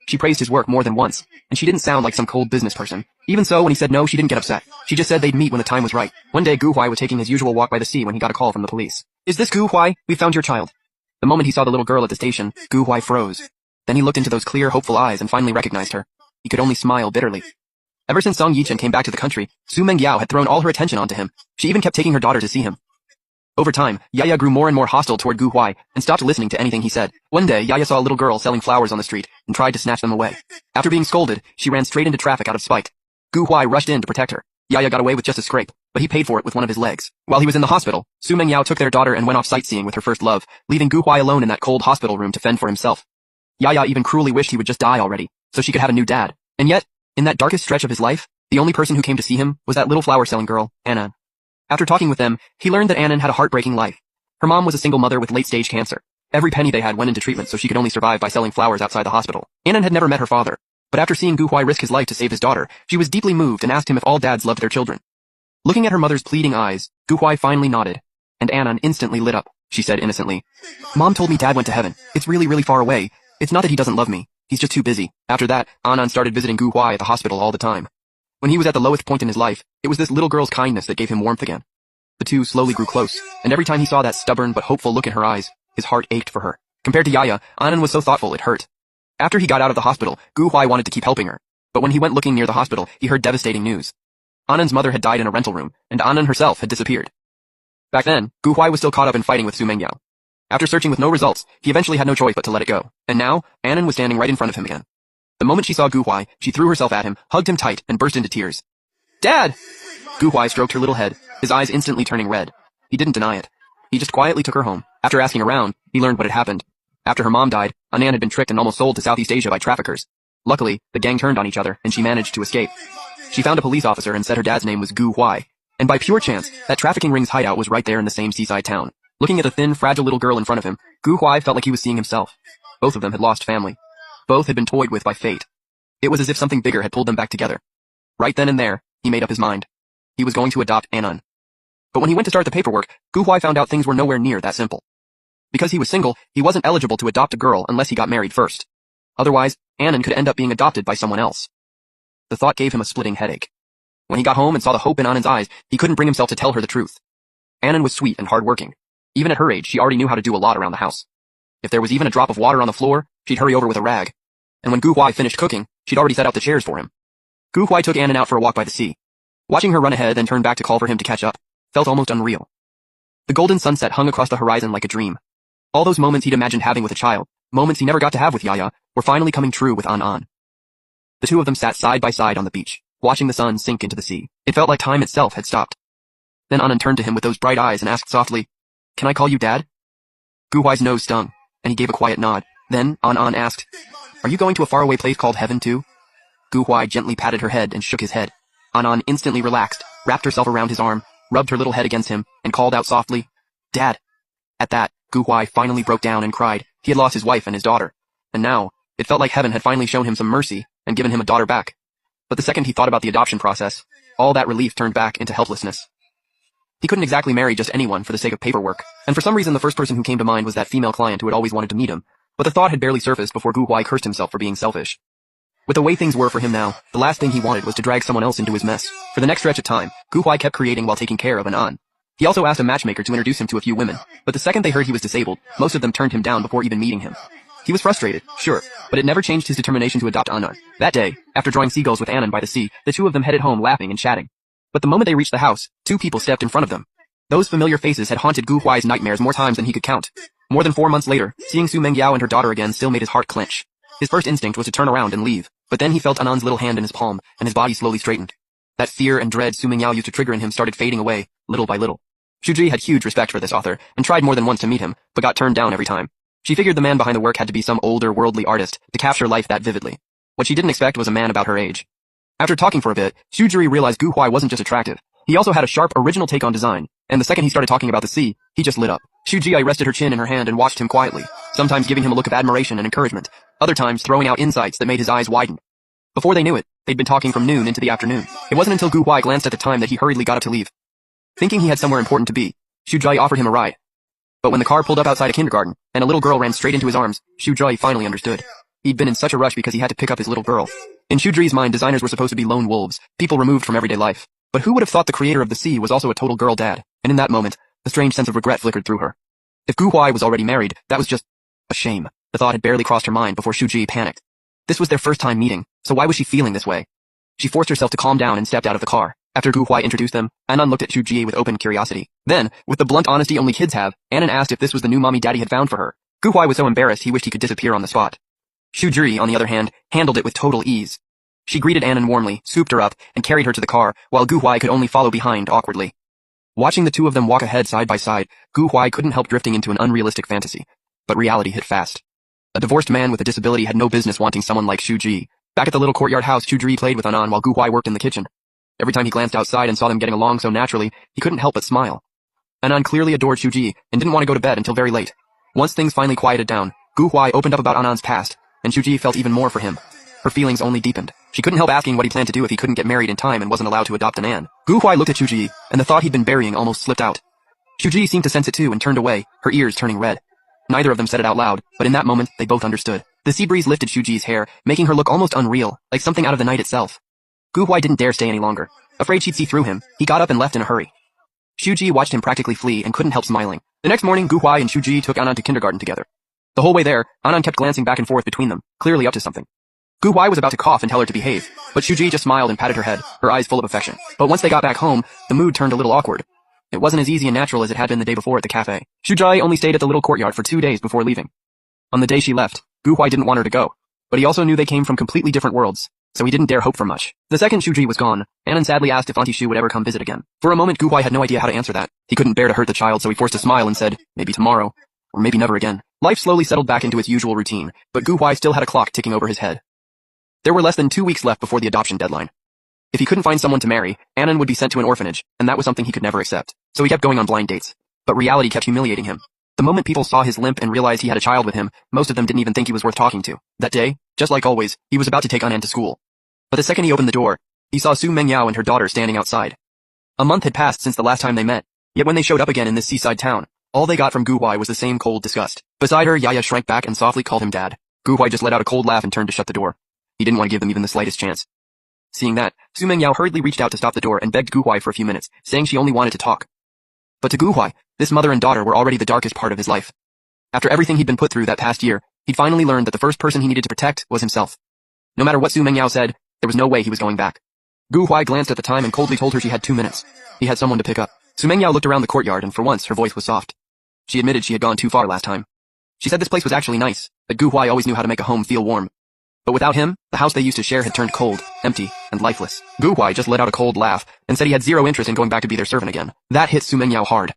She praised his work more than once, and she didn't sound like some cold business person. Even so, when he said no, she didn't get upset. She just said they'd meet when the time was right. One day, Gu Huai was taking his usual walk by the sea when he got a call from the police. Is this Gu Huai? We found your child. The moment he saw the little girl at the station, Gu Huai froze. Then he looked into those clear, hopeful eyes and finally recognized her. He could only smile bitterly. Ever since Song Yichen came back to the country, Su Mengyao had thrown all her attention onto him. She even kept taking her daughter to see him. Over time, Yaya grew more and more hostile toward Gu Huai and stopped listening to anything he said. One day, Yaya saw a little girl selling flowers on the street and tried to snatch them away. After being scolded, she ran straight into traffic out of spite. Gu Huai rushed in to protect her. Yaya got away with just a scrape, but he paid for it with one of his legs. While he was in the hospital, Su Mengyao took their daughter and went off sightseeing with her first love, leaving Gu Huai alone in that cold hospital room to fend for himself. Yaya even cruelly wished he would just die already, so she could have a new dad. And yet, in that darkest stretch of his life, the only person who came to see him was that little flower-selling girl, Annan. After talking with them, he learned that Annan had a heartbreaking life. Her mom was a single mother with late-stage cancer. Every penny they had went into treatment so she could only survive by selling flowers outside the hospital. Annan had never met her father, but after seeing Gu Huai risk his life to save his daughter, she was deeply moved and asked him if all dads loved their children. Looking at her mother's pleading eyes, Gu Huai finally nodded, and Annan instantly lit up. She said innocently, Mom told me Dad went to heaven. It's really, really far away. It's not that he doesn't love me. He's just too busy. After that, Annan started visiting Gu Huai at the hospital all the time. When he was at the lowest point in his life, it was this little girl's kindness that gave him warmth again. The two slowly grew close, and every time he saw that stubborn but hopeful look in her eyes, his heart ached for her. Compared to Yaya, Annan was so thoughtful it hurt. After he got out of the hospital, Gu Huai wanted to keep helping her, but when he went looking near the hospital, he heard devastating news. Annan's mother had died in a rental room, and Annan herself had disappeared. Back then, Gu Huai was still caught up in fighting with Su Mengyao. After searching with no results, he eventually had no choice but to let it go, and now, Annan was standing right in front of him again. The moment she saw Gu Huai, she threw herself at him, hugged him tight, and burst into tears. Dad! Gu Huai stroked her little head, his eyes instantly turning red. He didn't deny it. He just quietly took her home. After asking around, he learned what had happened. After her mom died, Annan had been tricked and almost sold to Southeast Asia by traffickers. Luckily, the gang turned on each other, and she managed to escape. She found a police officer and said her dad's name was Gu Huai, and by pure chance, that trafficking ring's hideout was right there in the same seaside town. Looking at the thin, fragile little girl in front of him, Gu Huai felt like he was seeing himself. Both of them had lost family. Both had been toyed with by fate. It was as if something bigger had pulled them back together. Right then and there, he made up his mind. He was going to adopt Annan. But when he went to start the paperwork, Gu Huai found out things were nowhere near that simple. Because he was single, he wasn't eligible to adopt a girl unless he got married first. Otherwise, Annan could end up being adopted by someone else. The thought gave him a splitting headache. When he got home and saw the hope in Annan's eyes, he couldn't bring himself to tell her the truth. Annan was sweet and hardworking. Even at her age, she already knew how to do a lot around the house. If there was even a drop of water on the floor, she'd hurry over with a rag. And when Gu Huai finished cooking, she'd already set out the chairs for him. Gu Huai took Annan out for a walk by the sea. Watching her run ahead and turn back to call for him to catch up felt almost unreal. The golden sunset hung across the horizon like a dream. All those moments he'd imagined having with a child, moments he never got to have with Yaya, were finally coming true with Annan. The two of them sat side by side on the beach, watching the sun sink into the sea. It felt like time itself had stopped. Then Annan turned to him with those bright eyes and asked softly, Can I call you Dad? Gu Huai's nose stung, and he gave a quiet nod. Then Annan asked, Are you going to a faraway place called heaven too? Gu Huai gently patted her head and shook his head. Annan instantly relaxed, wrapped herself around his arm, rubbed her little head against him, and called out softly, Dad. At that, Gu Huai finally broke down and cried. He had lost his wife and his daughter. And now, it felt like heaven had finally shown him some mercy and given him a daughter back. But the second he thought about the adoption process, all that relief turned back into helplessness. He couldn't exactly marry just anyone for the sake of paperwork, and for some reason the first person who came to mind was that female client who had always wanted to meet him, but the thought had barely surfaced before Gu Huai cursed himself for being selfish. With the way things were for him now, the last thing he wanted was to drag someone else into his mess. For the next stretch of time, Gu Huai kept creating while taking care of Annan. He also asked a matchmaker to introduce him to a few women, but the second they heard he was disabled, most of them turned him down before even meeting him. He was frustrated, sure, but it never changed his determination to adopt Annan. That day, after drawing seagulls with Annan by the sea, the two of them headed home laughing and chatting. But the moment they reached the house, two people stepped in front of them. Those familiar faces had haunted Gu Huai's nightmares more times than he could count. More than 4 months later, seeing Su Mengyao and her daughter again still made his heart clench. His first instinct was to turn around and leave, but then he felt Anan's little hand in his palm, and his body slowly straightened. That fear and dread Su Mengyao used to trigger in him started fading away, little by little. Shuji had huge respect for this author, and tried more than once to meet him, but got turned down every time. She figured the man behind the work had to be some older, worldly artist to capture life that vividly. What she didn't expect was a man about her age. After talking for a bit, Shujiri realized Gu Huai wasn't just attractive. He also had a sharp, original take on design, and the second he started talking about the sea, he just lit up. Shujiri rested her chin in her hand and watched him quietly, sometimes giving him a look of admiration and encouragement, other times throwing out insights that made his eyes widen. Before they knew it, they'd been talking from noon into the afternoon. It wasn't until Gu Huai glanced at the time that he hurriedly got up to leave. Thinking he had somewhere important to be, Shujiri offered him a ride. But when the car pulled up outside a kindergarten, and a little girl ran straight into his arms, Shujiri finally understood. He'd been in such a rush because he had to pick up his little girl. In Shujiri's mind, designers were supposed to be lone wolves, people removed from everyday life. But who would have thought the creator of the sea was also a total girl dad? And in that moment, a strange sense of regret flickered through her. If Gu Huai was already married, that was just a shame. The thought had barely crossed her mind before Shujiri panicked. This was their first time meeting, so why was she feeling this way? She forced herself to calm down and stepped out of the car. After Gu Huai introduced them, Anan looked at Shujiri with open curiosity. Then, with the blunt honesty only kids have, Anan asked if this was the new mommy daddy had found for her. Gu Huai was so embarrassed he wished he could disappear on the spot. Shujiri, on the other hand, handled it with total ease. She greeted Anan warmly, swooped her up, and carried her to the car, while Gu Huai could only follow behind awkwardly. Watching the two of them walk ahead side by side, Gu Huai couldn't help drifting into an unrealistic fantasy. But reality hit fast. A divorced man with a disability had no business wanting someone like Shujiri. Back at the little courtyard house, Shujiri played with Anan while Gu Huai worked in the kitchen. Every time he glanced outside and saw them getting along so naturally, he couldn't help but smile. Anan clearly adored Shujiri and didn't want to go to bed until very late. Once things finally quieted down, Gu Huai opened up about Anan's past, and Shujiri felt even more for him. Her feelings only deepened. She couldn't help asking what he planned to do if he couldn't get married in time and wasn't allowed to adopt Anan. Gu Huai looked at Shujiri, and the thought he'd been burying almost slipped out. Shujiri seemed to sense it too and turned away, her ears turning red. Neither of them said it out loud, but in that moment, they both understood. The sea breeze lifted Shujiri's hair, making her look almost unreal, like something out of the night itself. Gu Huai didn't dare stay any longer. Afraid she'd see through him, he got up and left in a hurry. Shujiri watched him practically flee and couldn't help smiling. The next morning, Gu Huai and Shujiri took Anan to kindergarten together. The whole way there, Anan kept glancing back and forth between them, clearly up to something. Gu Huai was about to cough and tell her to behave, but Shujiri just smiled and patted her head, her eyes full of affection. But once they got back home, the mood turned a little awkward. It wasn't as easy and natural as it had been the day before at the cafe. Shujiri only stayed at the little courtyard for 2 days before leaving. On the day she left, Gu Huai didn't want her to go, but he also knew they came from completely different worlds, so he didn't dare hope for much. The second Shujiri was gone, Anan sadly asked if Auntie Shu would ever come visit again. For a moment, Gu Huai had no idea how to answer that. He couldn't bear to hurt the child, so he forced a smile and said, maybe tomorrow, or maybe never again. Life slowly settled back into its usual routine, but Gu Huai still had a clock ticking over his head. There were less than 2 weeks left before the adoption deadline. If he couldn't find someone to marry, Anan would be sent to an orphanage, and that was something he could never accept. So he kept going on blind dates. But reality kept humiliating him. The moment people saw his limp and realized he had a child with him, most of them didn't even think he was worth talking to. That day, just like always, he was about to take Anan to school. But the second he opened the door, he saw Su Mengyao and her daughter standing outside. A month had passed since the last time they met, yet when they showed up again in this seaside town, all they got from Gu Huai was the same cold disgust. Beside her, Yaya shrank back and softly called him Dad. Gu Huai just let out a cold laugh and turned to shut the door. He didn't want to give them even the slightest chance. Seeing that, Su Mengyao hurriedly reached out to stop the door and begged Gu Huai for a few minutes, saying she only wanted to talk. But to Gu Huai, this mother and daughter were already the darkest part of his life. After everything he'd been put through that past year, he'd finally learned that the first person he needed to protect was himself. No matter what Su Mengyao said, there was no way he was going back. Gu Huai glanced at the time and coldly told her she had 2 minutes. He had someone to pick up. Su Mengyao looked around the courtyard and for once her voice was soft. She admitted she had gone too far last time. She said this place was actually nice, that Gu Huai always knew how to make a home feel warm. But without him, the house they used to share had turned cold, empty, and lifeless. Gu Huai just let out a cold laugh and said he had zero interest in going back to be their servant again. That hit Su Mengyao hard.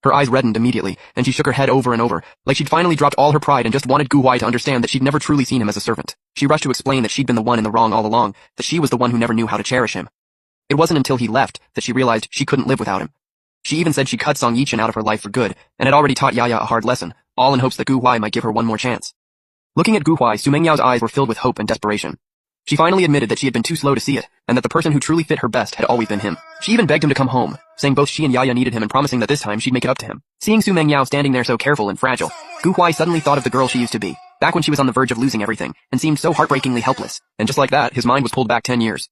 Her eyes reddened immediately, and she shook her head over and over, like she'd finally dropped all her pride and just wanted Gu Huai to understand that she'd never truly seen him as a servant. She rushed to explain that she'd been the one in the wrong all along, that she was the one who never knew how to cherish him. It wasn't until he left that she realized she couldn't live without him. She even said she cut Song Yichin out of her life for good, and had already taught Yaya a hard lesson, all in hopes that Gu Huai might give her one more chance. Looking at Gu Huai, Su Mengyao's eyes were filled with hope and desperation. She finally admitted that she had been too slow to see it, and that the person who truly fit her best had always been him. She even begged him to come home, saying both she and Yaya needed him and promising that this time she'd make it up to him. Seeing Su Mengyao standing there so careful and fragile, Gu Huai suddenly thought of the girl she used to be, back when she was on the verge of losing everything, and seemed so heartbreakingly helpless. And just like that, his mind was pulled back 10 years.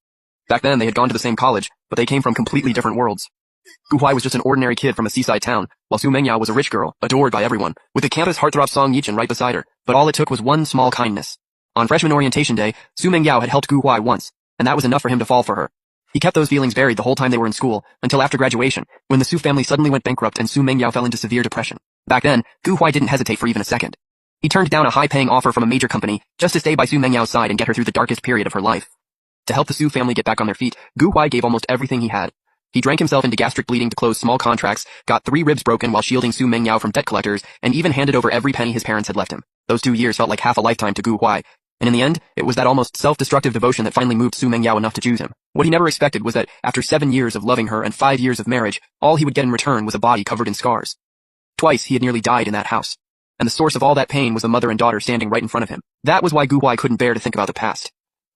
Back then, they had gone to the same college, but they came from completely different worlds. Gu Huai was just an ordinary kid from a seaside town, while Su Mengyao was a rich girl, adored by everyone, with the campus heartthrob Song Yichin right beside her. But all it took was one small kindness. On freshman orientation day, Su Mengyao had helped Gu Huai once, and that was enough for him to fall for her. He kept those feelings buried the whole time they were in school, until after graduation, when the Su family suddenly went bankrupt and Su Mengyao fell into severe depression. Back then, Gu Huai didn't hesitate for even a second. He turned down a high-paying offer from a major company just to stay by Su Mengyao's side and get her through the darkest period of her life. To help the Su family get back on their feet, Gu Huai gave almost everything he had. He drank himself into gastric bleeding to close small contracts, got 3 ribs broken while shielding Su Mengyao from debt collectors, and even handed over every penny his parents had left him. Those 2 years felt like half a lifetime to Gu Huai, and in the end, it was that almost self-destructive devotion that finally moved Su Mengyao enough to choose him. What he never expected was that, after 7 years of loving her and 5 years of marriage, all he would get in return was a body covered in scars. Twice he had nearly died in that house, and the source of all that pain was the mother and daughter standing right in front of him. That was why Gu Huai couldn't bear to think about the past.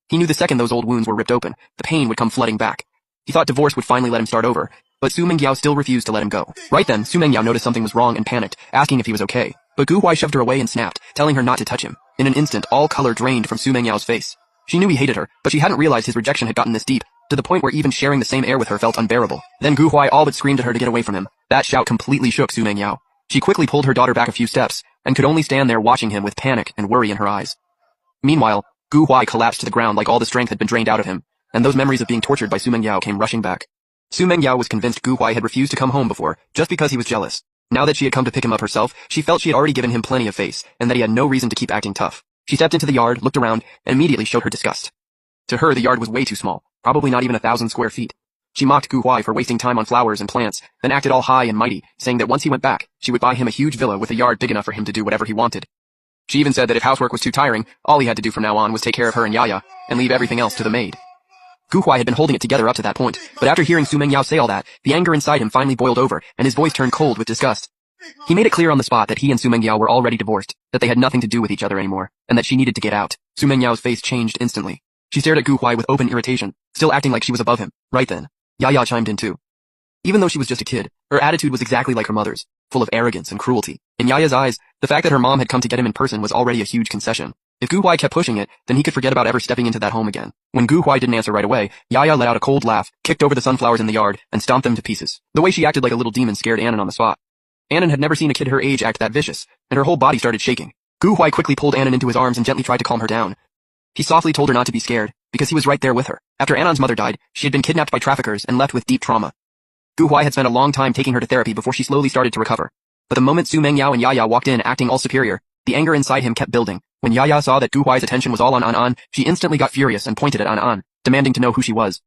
He knew the second those old wounds were ripped open, the pain would come flooding back. He thought divorce would finally let him start over, but Su Mengyao still refused to let him go. Right then, Su Mengyao noticed something was wrong and panicked, asking if he was okay. But Gu Huai shoved her away and snapped, telling her not to touch him. In an instant, all color drained from Su Mengyao's face. She knew he hated her, but she hadn't realized his rejection had gotten this deep, to the point where even sharing the same air with her felt unbearable. Then Gu Huai all but screamed at her to get away from him. That shout completely shook Su Mengyao. She quickly pulled her daughter back a few steps, and could only stand there watching him with panic and worry in her eyes. Meanwhile, Gu Huai collapsed to the ground like all the strength had been drained out of him, and those memories of being tortured by Su Mengyao came rushing back. Su Mengyao was convinced Gu Huai had refused to come home before, just because he was jealous. Now that she had come to pick him up herself, she felt she had already given him plenty of face, and that he had no reason to keep acting tough. She stepped into the yard, looked around, and immediately showed her disgust. To her, the yard was way too small, probably not even 1,000 square feet. She mocked Gu Huai for wasting time on flowers and plants, then acted all high and mighty, saying that once he went back, she would buy him a huge villa with a yard big enough for him to do whatever he wanted. She even said that if housework was too tiring, all he had to do from now on was take care of her and Yaya, and leave everything else to the maid. Gu Huai had been holding it together up to that point, but after hearing Su Mengyao say all that, the anger inside him finally boiled over, and his voice turned cold with disgust. He made it clear on the spot that he and Su Mengyao were already divorced, that they had nothing to do with each other anymore, and that she needed to get out. Su Mengyao's face changed instantly. She stared at Gu Huai with open irritation, still acting like she was above him. Right then, Yaya chimed in too. Even though she was just a kid, her attitude was exactly like her mother's, full of arrogance and cruelty. In Yaya's eyes, the fact that her mom had come to get him in person was already a huge concession. If Gu Huai kept pushing it, then he could forget about ever stepping into that home again. When Gu Huai didn't answer right away, Yaya let out a cold laugh, kicked over the sunflowers in the yard, and stomped them to pieces. The way she acted like a little demon scared Annan on the spot. Annan had never seen a kid her age act that vicious, and her whole body started shaking. Gu Huai quickly pulled Annan into his arms and gently tried to calm her down. He softly told her not to be scared, because he was right there with her. After Annan's mother died, she had been kidnapped by traffickers and left with deep trauma. Gu Huai had spent a long time taking her to therapy before she slowly started to recover. But the moment Su Mengyao and Yaya walked in acting all superior, the anger inside him kept building. When Yaya saw that Gu Huai's attention was all on An, she instantly got furious and pointed at An, demanding to know who she was.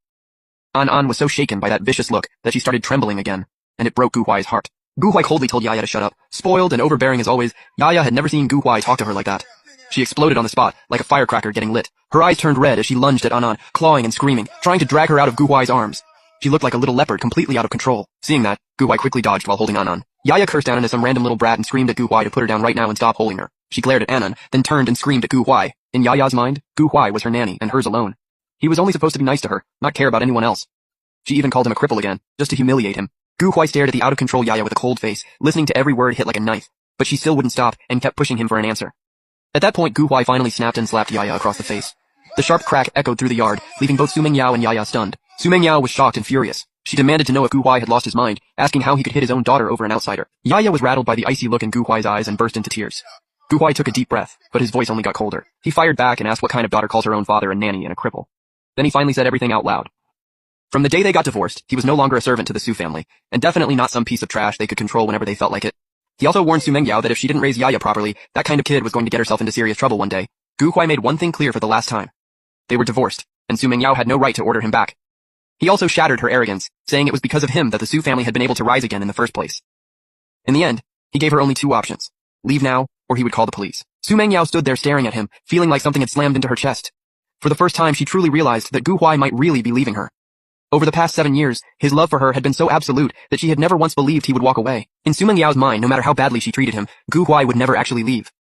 An was so shaken by that vicious look that she started trembling again, and it broke Gu Huai's heart. Gu Huai coldly told Yaya to shut up. Spoiled and overbearing as always, Yaya had never seen Gu Huai talk to her like that. She exploded on the spot, like a firecracker getting lit. Her eyes turned red as she lunged at An, clawing and screaming, trying to drag her out of Gu Huai's arms. She looked like a little leopard completely out of control. Seeing that, Gu Huai quickly dodged while holding An. Yaya cursed Annan as some random little brat and screamed at Gu Huai to put her down right now and stop holding her. She glared at Annan, then turned and screamed at Gu Huai. In Yaya's mind, Gu Huai was her nanny and hers alone. He was only supposed to be nice to her, not care about anyone else. She even called him a cripple again, just to humiliate him. Gu Huai stared at the out-of-control Yaya with a cold face, listening to every word hit like a knife, but she still wouldn't stop and kept pushing him for an answer. At that point, Gu Huai finally snapped and slapped Yaya across the face. The sharp crack echoed through the yard, leaving both Su Mengyao and Yaya stunned. Su Mengyao was shocked and furious. She demanded to know if Gu Huai had lost his mind, asking how he could hit his own daughter over an outsider. Yaya was rattled by the icy look in Gu Huai's eyes and burst into tears. Gu Huai took a deep breath, but his voice only got colder. He fired back and asked what kind of daughter calls her own father a nanny and a cripple. Then he finally said everything out loud. From the day they got divorced, he was no longer a servant to the Su family, and definitely not some piece of trash they could control whenever they felt like it. He also warned Su Mengyao that if she didn't raise Yaya properly, that kind of kid was going to get herself into serious trouble one day. Gu Huai made one thing clear for the last time. They were divorced, and Su Mengyao had no right to order him back. He also shattered her arrogance, saying it was because of him that the Su family had been able to rise again in the first place. In the end, he gave her only 2 options. Leave now, or he would call the police. Su Mengyao stood there staring at him, feeling like something had slammed into her chest. For the first time, she truly realized that Gu Huai might really be leaving her. Over the past 7 years, his love for her had been so absolute that she had never once believed he would walk away. In Su Mengyao's mind, no matter how badly she treated him, Gu Huai would never actually leave.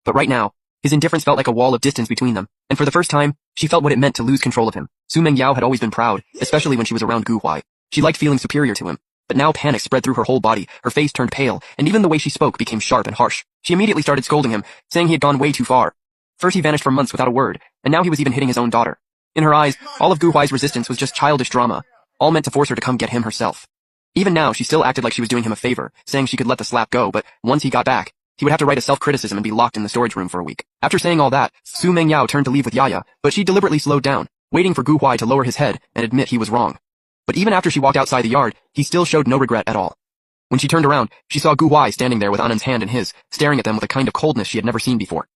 But right now, his indifference felt like a wall of distance between them, and for the first time, she felt what it meant to lose control of him. Su Mengyao had always been proud, especially when she was around Gu Huai. She liked feeling superior to him, but now panic spread through her whole body, her face turned pale, and even the way she spoke became sharp and harsh. She immediately started scolding him, saying he had gone way too far. First he vanished for months without a word, and now he was even hitting his own daughter. In her eyes, all of Gu Huai's resistance was just childish drama, all meant to force her to come get him herself. Even now, she still acted like she was doing him a favor, saying she could let the slap go, but once he got back, he would have to write a self-criticism and be locked in the storage room for a week. After saying all that, Su Mengyao turned to leave with Yaya, but she deliberately slowed down. waiting for Gu Huai to lower his head and admit he was wrong. But even after she walked outside the yard, he still showed no regret at all. When she turned around, she saw Gu Huai standing there with Anand's hand in his, staring at them with a kind of coldness she had never seen before.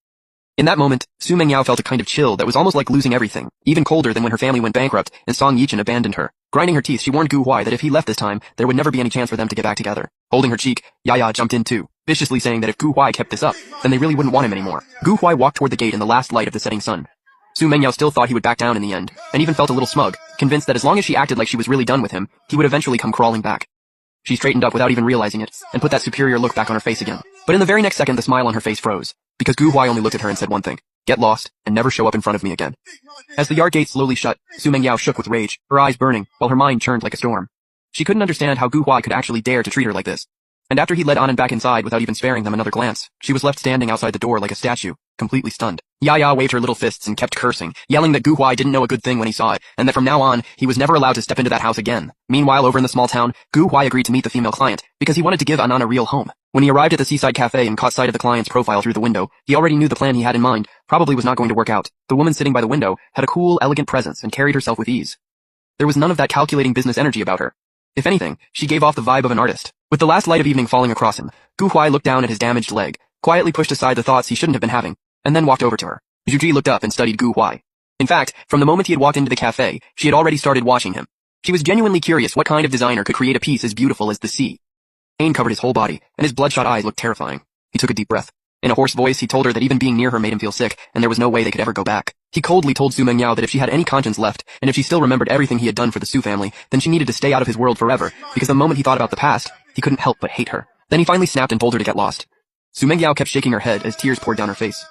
In that moment, Su Mengyao felt a kind of chill that was almost like losing everything, even colder than when her family went bankrupt and Song Yichin abandoned her. Grinding her teeth, she warned Gu Huai that if he left this time, there would never be any chance for them to get back together. Holding her cheek, Yaya jumped in too, viciously saying that if Gu Huai kept this up, then they really wouldn't want him anymore. Gu Huai walked toward the gate in the last light of the setting sun. Su Mengyao still thought he would back down in the end, and even felt a little smug, convinced that as long as she acted like she was really done with him, he would eventually come crawling back. She straightened up without even realizing it, and put that superior look back on her face again. But in the very next second the smile on her face froze, because Gu Huai only looked at her and said one thing: get lost, and never show up in front of me again. As the yard gate slowly shut, Su Mengyao shook with rage, her eyes burning, while her mind churned like a storm. She couldn't understand how Gu Huai could actually dare to treat her like this. And after he led Anand back inside without even sparing them another glance, she was left standing outside the door like a statue, completely stunned. Yaya waved her little fists and kept cursing, yelling that Gu Huai didn't know a good thing when he saw it, and that from now on, he was never allowed to step into that house again. Meanwhile, over in the small town, Gu Huai agreed to meet the female client, because he wanted to give Anand a real home. When he arrived at the seaside cafe and caught sight of the client's profile through the window, he already knew the plan he had in mind probably was not going to work out. The woman sitting by the window had a cool, elegant presence and carried herself with ease. There was none of that calculating business energy about her. If anything, she gave off the vibe of an artist. With the last light of evening falling across him, Gu Huai looked down at his damaged leg, quietly pushed aside the thoughts he shouldn't have been having, and then walked over to her. Zhu Ji looked up and studied Gu Huai. In fact, from the moment he had walked into the cafe, she had already started watching him. She was genuinely curious what kind of designer could create a piece as beautiful as the sea. Pain covered his whole body, and his bloodshot eyes looked terrifying. He took a deep breath. In a hoarse voice, he told her that even being near her made him feel sick, and there was no way they could ever go back. He coldly told Su Mengyao that if she had any conscience left, and if she still remembered everything he had done for the Su family, then she needed to stay out of his world forever, because the moment he thought about the past, he couldn't help but hate her. Then he finally snapped and told her to get lost. Su Mengyao kept shaking her head as tears poured down her face.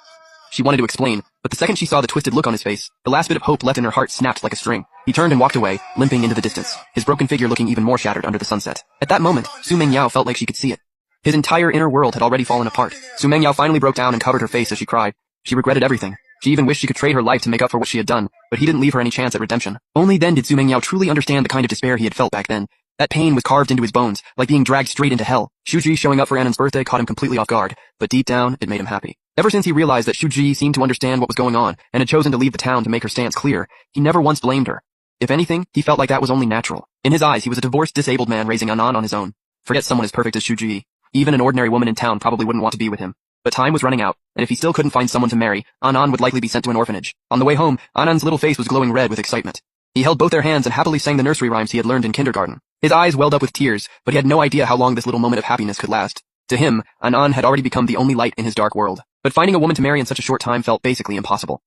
She wanted to explain, but the second she saw the twisted look on his face, the last bit of hope left in her heart snapped like a string. He turned and walked away, limping into the distance, his broken figure looking even more shattered under the sunset. At that moment, Su Mengyao felt like she could see it. His entire inner world had already fallen apart. Su Mengyao finally broke down and covered her face as she cried. She regretted everything. She even wished she could trade her life to make up for what she had done, but he didn't leave her any chance at redemption. Only then did Su Mengyao truly understand the kind of despair he had felt back then. That pain was carved into his bones, like being dragged straight into hell. Shuji showing up for Anand's birthday caught him completely off guard, but deep down, it made him happy. Ever since he realized that Shuji seemed to understand what was going on and had chosen to leave the town to make her stance clear, he never once blamed her. If anything, he felt like that was only natural. In his eyes, he was a divorced, disabled man raising Anand on his own. Forget someone as perfect as Shuji. Even an ordinary woman in town probably wouldn't want to be with him. But time was running out, and if he still couldn't find someone to marry, Anand would likely be sent to an orphanage. On the way home, Anand's little face was glowing red with excitement. He held both their hands and happily sang the nursery rhymes he had learned in kindergarten. His eyes welled up with tears, but he had no idea how long this little moment of happiness could last. To him, Anand had already become the only light in his dark world. But finding a woman to marry in such a short time felt basically impossible.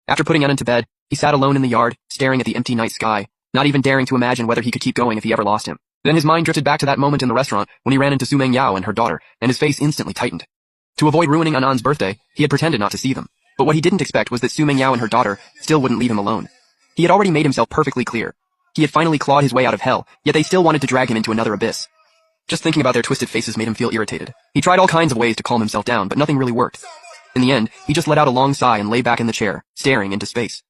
After putting Anand to bed, he sat alone in the yard, staring at the empty night sky, not even daring to imagine whether he could keep going if he ever lost him. Then his mind drifted back to that moment in the restaurant when he ran into Su Mengyao and her daughter, and his face instantly tightened. To avoid ruining Anand's birthday, he had pretended not to see them. But what he didn't expect was that Su Mengyao and her daughter still wouldn't leave him alone. He had already made himself perfectly clear. He had finally clawed his way out of hell, yet they still wanted to drag him into another abyss. Just thinking about their twisted faces made him feel irritated. He tried all kinds of ways to calm himself down, but nothing really worked. In the end, he just let out a long sigh and lay back in the chair, staring into space.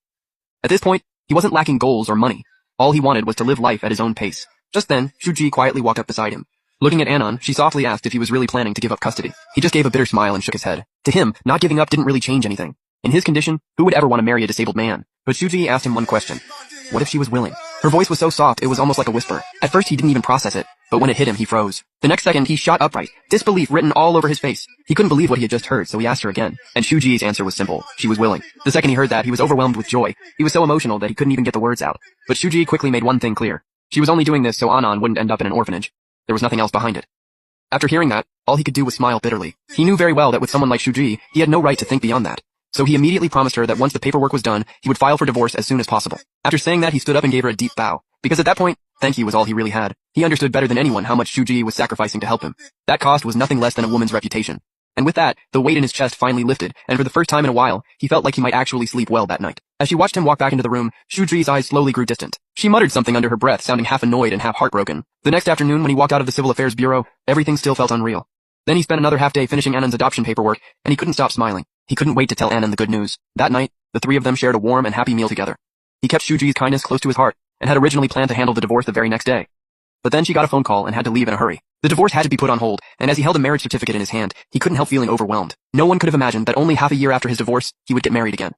At this point, he wasn't lacking goals or money. All he wanted was to live life at his own pace. Just then, Shuji quietly walked up beside him. Looking at Anand, she softly asked if he was really planning to give up custody. He just gave a bitter smile and shook his head. To him, not giving up didn't really change anything. In his condition, who would ever want to marry a disabled man? But Shuji asked him one question. What if she was willing? Her voice was so soft it was almost like a whisper. At first he didn't even process it, but when it hit him he froze. The next second he shot upright, disbelief written all over his face. He couldn't believe what he had just heard, so he asked her again. And Shuji's answer was simple. She was willing. The second he heard that, he was overwhelmed with joy. He was so emotional that he couldn't even get the words out. But Shuji quickly made one thing clear. She was only doing this so Anand wouldn't end up in an orphanage. There was nothing else behind it. After hearing that, all he could do was smile bitterly. He knew very well that with someone like Shuji, he had no right to think beyond that. So he immediately promised her that once the paperwork was done, he would file for divorce as soon as possible. After saying that, he stood up and gave her a deep bow. Because at that point, thank you was all he really had. He understood better than anyone how much Shuji was sacrificing to help him. That cost was nothing less than a woman's reputation. And with that, the weight in his chest finally lifted, and for the first time in a while, he felt like he might actually sleep well that night. As she watched him walk back into the room, Shuji's eyes slowly grew distant. She muttered something under her breath, sounding half annoyed and half heartbroken. The next afternoon, when he walked out of the Civil Affairs Bureau, everything still felt unreal. Then he spent another half day finishing Anand's adoption paperwork, and he couldn't stop smiling. He couldn't wait to tell Anand the good news. That night, the three of them shared a warm and happy meal together. He kept Shuji's kindness close to his heart, and had originally planned to handle the divorce the very next day. But then she got a phone call and had to leave in a hurry. The divorce had to be put on hold, and as he held a marriage certificate in his hand, he couldn't help feeling overwhelmed. No one could have imagined that only half a year after his divorce, he would get married again.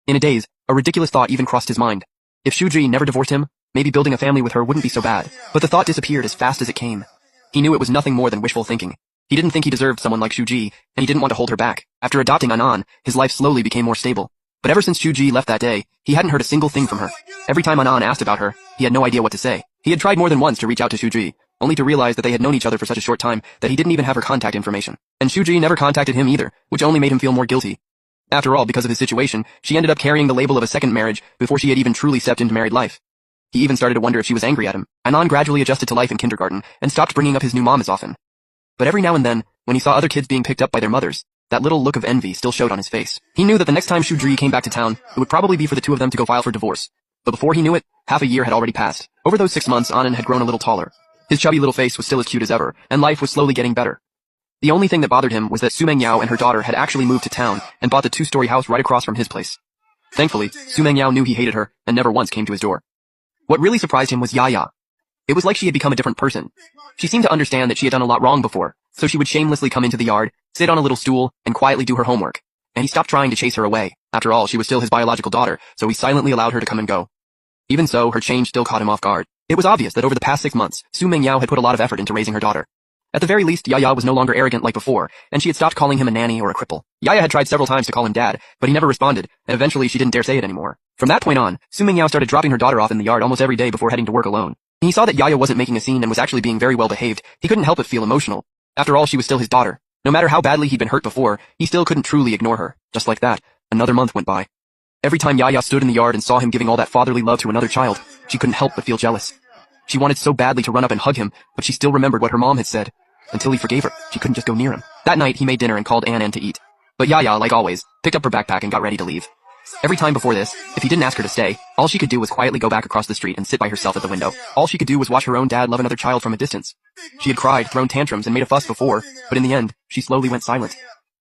In a daze, a ridiculous thought even crossed his mind. If Shuji never divorced him, maybe building a family with her wouldn't be so bad. But the thought disappeared as fast as it came. He knew it was nothing more than wishful thinking. He didn't think he deserved someone like Shuji, and he didn't want to hold her back. After adopting Anan, his life slowly became more stable. But ever since Shuji left that day, he hadn't heard a single thing from her. Every time Anan asked about her, he had no idea what to say. He had tried more than once to reach out to Shuji, only to realize that they had known each other for such a short time that he didn't even have her contact information. And Shuji never contacted him either, which only made him feel more guilty. After all, because of his situation, she ended up carrying the label of a second marriage before she had even truly stepped into married life. He even started to wonder if she was angry at him. Anan gradually adjusted to life in kindergarten and stopped bringing up his new mom as often. But every now and then, when he saw other kids being picked up by their mothers, that little look of envy still showed on his face. He knew that the next time Shuji came back to town, it would probably be for the two of them to go file for divorce. But before he knew it, half a year had already passed. Over those 6 months, Anan had grown a little taller. His chubby little face was still as cute as ever, and life was slowly getting better. The only thing that bothered him was that Su Mengyao and her daughter had actually moved to town and bought the 2-story house right across from his place. Thankfully, Su Mengyao knew he hated her and never once came to his door. What really surprised him was Yaya. It was like she had become a different person. She seemed to understand that she had done a lot wrong before, so she would shamelessly come into the yard, sit on a little stool, and quietly do her homework. And he stopped trying to chase her away. After all, she was still his biological daughter, so he silently allowed her to come and go. Even so, her change still caught him off guard. It was obvious that over the past 6 months, Su Mengyao had put a lot of effort into raising her daughter. At the very least, Yaya was no longer arrogant like before, and she had stopped calling him a nanny or a cripple. Yaya had tried several times to call him dad, but he never responded, and eventually she didn't dare say it anymore. From that point on, Su Mengyao started dropping her daughter off in the yard almost every day before heading to work alone. When he saw that Yaya wasn't making a scene and was actually being very well behaved, he couldn't help but feel emotional. After all, she was still his daughter. No matter how badly he'd been hurt before, he still couldn't truly ignore her. Just like that, another month went by. Every time Yaya stood in the yard and saw him giving all that fatherly love to another child, she couldn't help but feel jealous. She wanted so badly to run up and hug him, but she still remembered what her mom had said. Until he forgave her, she couldn't just go near him. That night, he made dinner and called Anan to eat. But Yaya, like always, picked up her backpack and got ready to leave. Every time before this, if he didn't ask her to stay, all she could do was quietly go back across the street and sit by herself at the window. All she could do was watch her own dad love another child from a distance. She had cried, thrown tantrums, and made a fuss before, but in the end, she slowly went silent.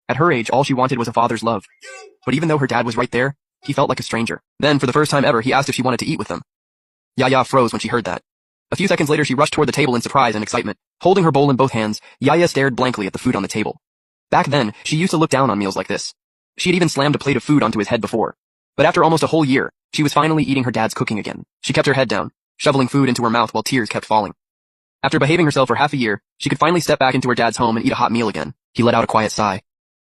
At her age, all she wanted was a father's love. But even though her dad was right there, he felt like a stranger. Then, for the first time ever, he asked if she wanted to eat with them. Yaya froze when she heard that. A few seconds later, she rushed toward the table in surprise and excitement. Holding her bowl in both hands, Yaya stared blankly at the food on the table. Back then, she used to look down on meals like this. She had even slammed a plate of food onto his head before. But after almost a whole year, she was finally eating her dad's cooking again. She kept her head down, shoveling food into her mouth while tears kept falling. After behaving herself for half a year, she could finally step back into her dad's home and eat a hot meal again. He let out a quiet sigh.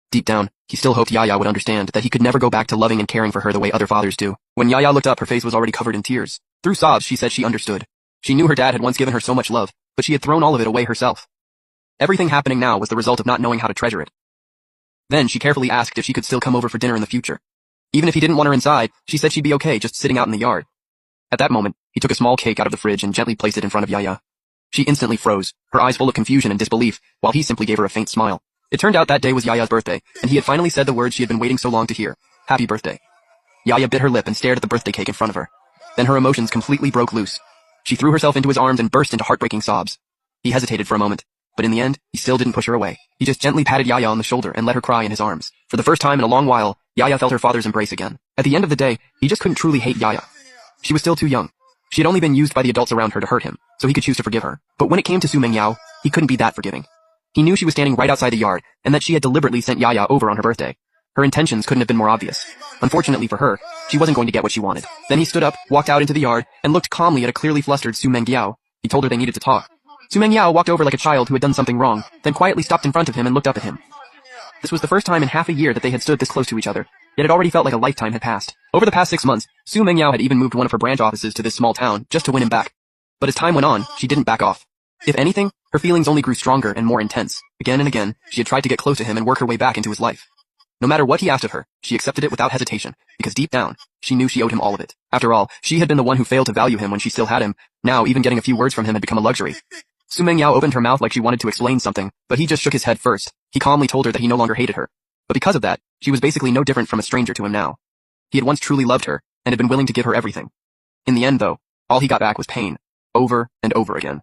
Deep down, he still hoped Yaya would understand that he could never go back to loving and caring for her the way other fathers do. When Yaya looked up, her face was already covered in tears. Through sobs, she said she understood. She knew her dad had once given her so much love, but she had thrown all of it away herself. Everything happening now was the result of not knowing how to treasure it. Then she carefully asked if she could still come over for dinner in the future. Even if he didn't want her inside, she said she'd be okay just sitting out in the yard. At that moment, he took a small cake out of the fridge and gently placed it in front of Yaya. She instantly froze, her eyes full of confusion and disbelief, while he simply gave her a faint smile. It turned out that day was Yaya's birthday, and he had finally said the words she had been waiting so long to hear. Happy birthday. Yaya bit her lip and stared at the birthday cake in front of her. Then her emotions completely broke loose. She threw herself into his arms and burst into heartbreaking sobs. He hesitated for a moment, but in the end, he still didn't push her away. He just gently patted Yaya on the shoulder and let her cry in his arms. For the first time in a long while, Yaya felt her father's embrace again. At the end of the day, he just couldn't truly hate Yaya. She was still too young. She had only been used by the adults around her to hurt him, so he could choose to forgive her. But when it came to Su Mengyao, he couldn't be that forgiving. He knew she was standing right outside the yard, and that she had deliberately sent Yaya over on her birthday. Her intentions couldn't have been more obvious. Unfortunately for her, she wasn't going to get what she wanted. Then he stood up, walked out into the yard, and looked calmly at a clearly flustered Su Mengyao. He told her they needed to talk. Su Mengyao walked over like a child who had done something wrong, then quietly stopped in front of him and looked up at him. This was the first time in half a year that they had stood this close to each other, yet it already felt like a lifetime had passed. Over the past 6 months, Su Mengyao had even moved one of her branch offices to this small town just to win him back. But as time went on, she didn't back off. If anything, her feelings only grew stronger and more intense. Again and again, she had tried to get close to him and work her way back into his life. No matter what he asked of her, she accepted it without hesitation, because deep down, she knew she owed him all of it. After all, she had been the one who failed to value him when she still had him. Now, even getting a few words from him had become a luxury. Su Mengyao opened her mouth like she wanted to explain something, but he just shook his head first. He calmly told her that he no longer hated her. But because of that, she was basically no different from a stranger to him now. He had once truly loved her, and had been willing to give her everything. In the end, though, all he got back was pain. Over and over again.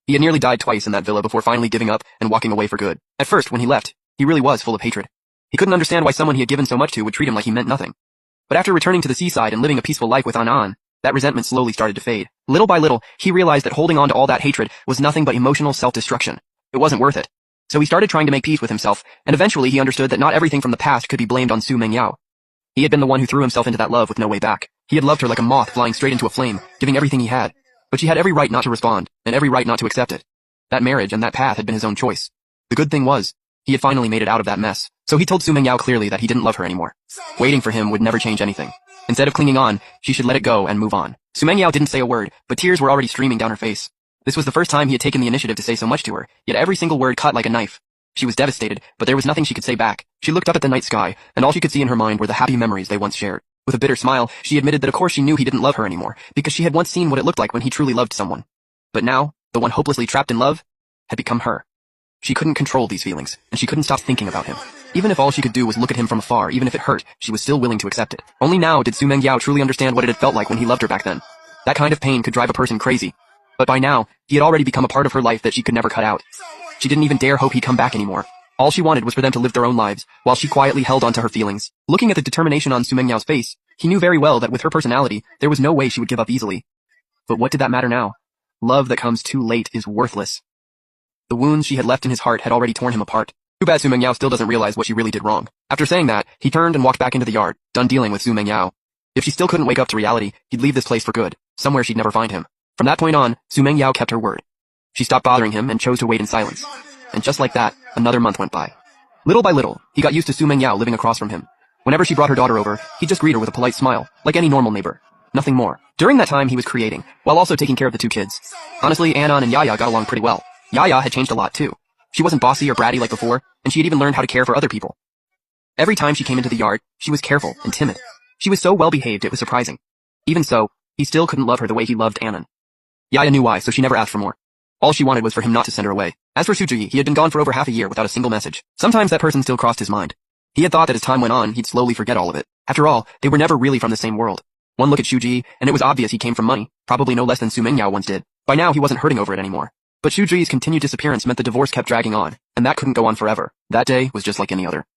He had nearly died twice in that villa before finally giving up and walking away for good. At first, when he left, he really was full of hatred. He couldn't understand why someone he had given so much to would treat him like he meant nothing. But after returning to the seaside and living a peaceful life with Anan, that resentment slowly started to fade. Little by little, he realized that holding on to all that hatred was nothing but emotional self-destruction. It wasn't worth it. So he started trying to make peace with himself, and eventually he understood that not everything from the past could be blamed on Su Mengyao. He had been the one who threw himself into that love with no way back. He had loved her like a moth flying straight into a flame, giving everything he had. But she had every right not to respond, and every right not to accept it. That marriage and that path had been his own choice. The good thing was, he had finally made it out of that mess, so he told Su Mengyao clearly that he didn't love her anymore. Waiting for him would never change anything. Instead of clinging on, she should let it go and move on. Su Mengyao didn't say a word, but tears were already streaming down her face. This was the first time he had taken the initiative to say so much to her, yet every single word cut like a knife. She was devastated, but there was nothing she could say back. She looked up at the night sky, and all she could see in her mind were the happy memories they once shared. With a bitter smile, she admitted that of course she knew he didn't love her anymore, because she had once seen what it looked like when he truly loved someone. But now, the one hopelessly trapped in love had become her. She couldn't control these feelings, and she couldn't stop thinking about him. Even if all she could do was look at him from afar, even if it hurt, she was still willing to accept it. Only now did Su Mengyao truly understand what it had felt like when he loved her back then. That kind of pain could drive a person crazy. But by now, he had already become a part of her life that she could never cut out. She didn't even dare hope he'd come back anymore. All she wanted was for them to live their own lives, while she quietly held onto her feelings. Looking at the determination on Su Mengyao's face, he knew very well that with her personality, there was no way she would give up easily. But what did that matter now? Love that comes too late is worthless. The wounds she had left in his heart had already torn him apart. Too bad Su Mengyao still doesn't realize what she really did wrong. After saying that, he turned and walked back into the yard, done dealing with Su Mengyao. If she still couldn't wake up to reality, he'd leave this place for good, somewhere she'd never find him. From that point on, Su Mengyao kept her word. She stopped bothering him and chose to wait in silence. And just like that, another month went by. Little by little, he got used to Su Mengyao living across from him. Whenever she brought her daughter over, he'd just greet her with a polite smile, like any normal neighbor. Nothing more. During that time, he was creating, while also taking care of the two kids. Honestly, Anon and Yaya got along pretty well. Yaya had changed a lot too. She wasn't bossy or bratty like before, and she had even learned how to care for other people. Every time she came into the yard, she was careful and timid. She was so well behaved it was surprising. Even so, he still couldn't love her the way he loved Anon. Yaya knew why, so she never asked for more. All she wanted was for him not to send her away. As for Suji, he had been gone for over half a year without a single message. Sometimes that person still crossed his mind. He had thought that as time went on, he'd slowly forget all of it. After all, they were never really from the same world. One look at Shuji, and it was obvious he came from money, probably no less than Su Mengyao once did. By now, he wasn't hurting over it anymore. But Shuji's continued disappearance meant the divorce kept dragging on, and that couldn't go on forever. That day was just like any other.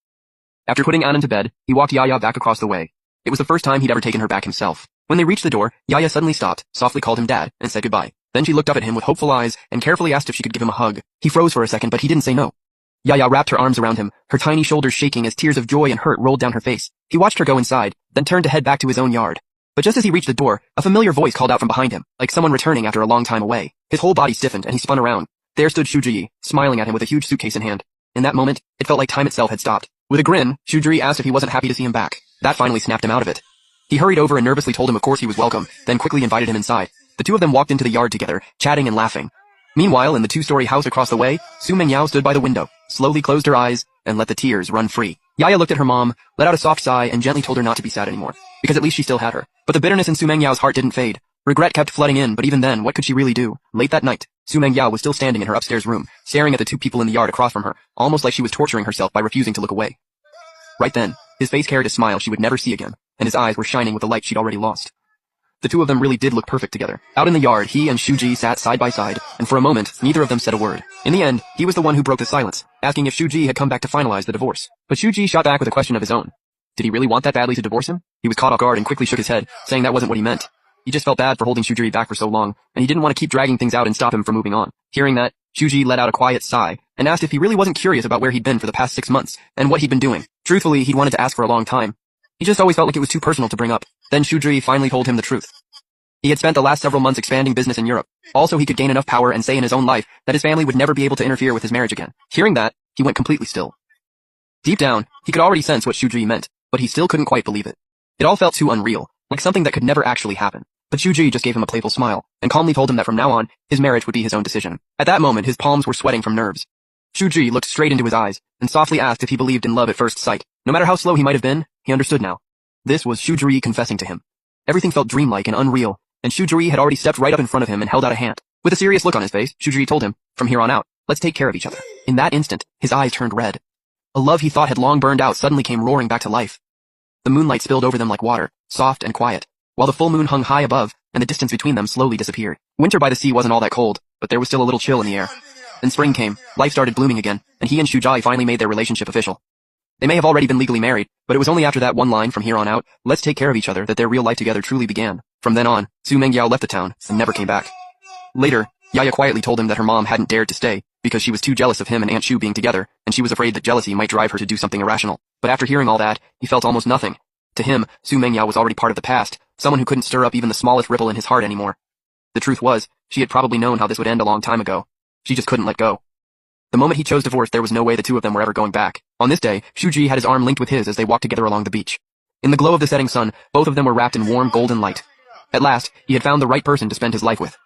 After putting Anon to bed, he walked Yaya back across the way. It was the first time he'd ever taken her back himself. When they reached the door, Yaya suddenly stopped, softly called him Dad, and said goodbye. Then she looked up at him with hopeful eyes and carefully asked if she could give him a hug. He froze for a second, but he didn't say no. Yaya wrapped her arms around him, her tiny shoulders shaking as tears of joy and hurt rolled down her face. He watched her go inside, then turned to head back to his own yard. But just as he reached the door, a familiar voice called out from behind him, like someone returning after a long time away. His whole body stiffened and he spun around. There stood Shuji, smiling at him with a huge suitcase in hand. In that moment, it felt like time itself had stopped. With a grin, Shuji asked if he wasn't happy to see him back. That finally snapped him out of it. He hurried over and nervously told him of course he was welcome, then quickly invited him inside. The two of them walked into the yard together, chatting and laughing. Meanwhile, in the two-story house across the way, Su Mengyao stood by the window, slowly closed her eyes, and let the tears run free. Yaya looked at her mom, let out a soft sigh, and gently told her not to be sad anymore, because at least she still had her. But the bitterness in Su Mengyao's heart didn't fade. Regret kept flooding in, but even then, what could she really do? Late that night, Su Mengyao was still standing in her upstairs room, staring at the two people in the yard across from her, almost like she was torturing herself by refusing to look away. Right then, his face carried a smile she would never see again, and his eyes were shining with the light she'd already lost. The two of them really did look perfect together. Out in the yard, he and Shuji sat side by side, and for a moment, neither of them said a word. In the end, he was the one who broke the silence, asking if Shuji had come back to finalize the divorce. But Shuji shot back with a question of his own. Did he really want that badly to divorce him? He was caught off guard and quickly shook his head, saying that wasn't what he meant. He just felt bad for holding Shuji back for so long, and he didn't want to keep dragging things out and stop him from moving on. Hearing that, Shuji let out a quiet sigh, and asked if he really wasn't curious about where he'd been for the past 6 months, and what he'd been doing. Truthfully, he'd wanted to ask for a long time. He just always felt like it was too personal to bring up. Then Shuji finally told him the truth. He had spent the last several months expanding business in Europe. Also, he could gain enough power and say in his own life that his family would never be able to interfere with his marriage again. Hearing that, he went completely still. Deep down, he could already sense what Shuji meant, but he still couldn't quite believe it. It all felt too unreal, like something that could never actually happen. But Shuji just gave him a playful smile, and calmly told him that from now on, his marriage would be his own decision. At that moment, his palms were sweating from nerves. Shuji looked straight into his eyes, and softly asked if he believed in love at first sight. No matter how slow he might have been, he understood now. This was Shuji confessing to him. Everything felt dreamlike and unreal, and Shuji had already stepped right up in front of him and held out a hand. With a serious look on his face, Shuji told him, from here on out, let's take care of each other. In that instant, his eyes turned red. A love he thought had long burned out suddenly came roaring back to life. The moonlight spilled over them like water, soft and quiet, while the full moon hung high above, and the distance between them slowly disappeared. Winter by the sea wasn't all that cold, but there was still a little chill in the air. Then spring came, life started blooming again, and he and Shuji finally made their relationship official. They may have already been legally married, but it was only after that one line from here on out, let's take care of each other, that their real life together truly began. From then on, Su Mengyao left the town, and never came back. Later, Yaya quietly told him that her mom hadn't dared to stay, because she was too jealous of him and Aunt Shu being together, and she was afraid that jealousy might drive her to do something irrational. But after hearing all that, he felt almost nothing. To him, Su Mengyao was already part of the past, someone who couldn't stir up even the smallest ripple in his heart anymore. The truth was, she had probably known how this would end a long time ago. She just couldn't let go. The moment he chose divorce, there was no way the two of them were ever going back. On this day, Shuji had his arm linked with his as they walked together along the beach. In the glow of the setting sun, both of them were wrapped in warm golden light. At last, he had found the right person to spend his life with.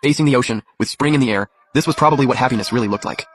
Facing the ocean, with spring in the air, this was probably what happiness really looked like.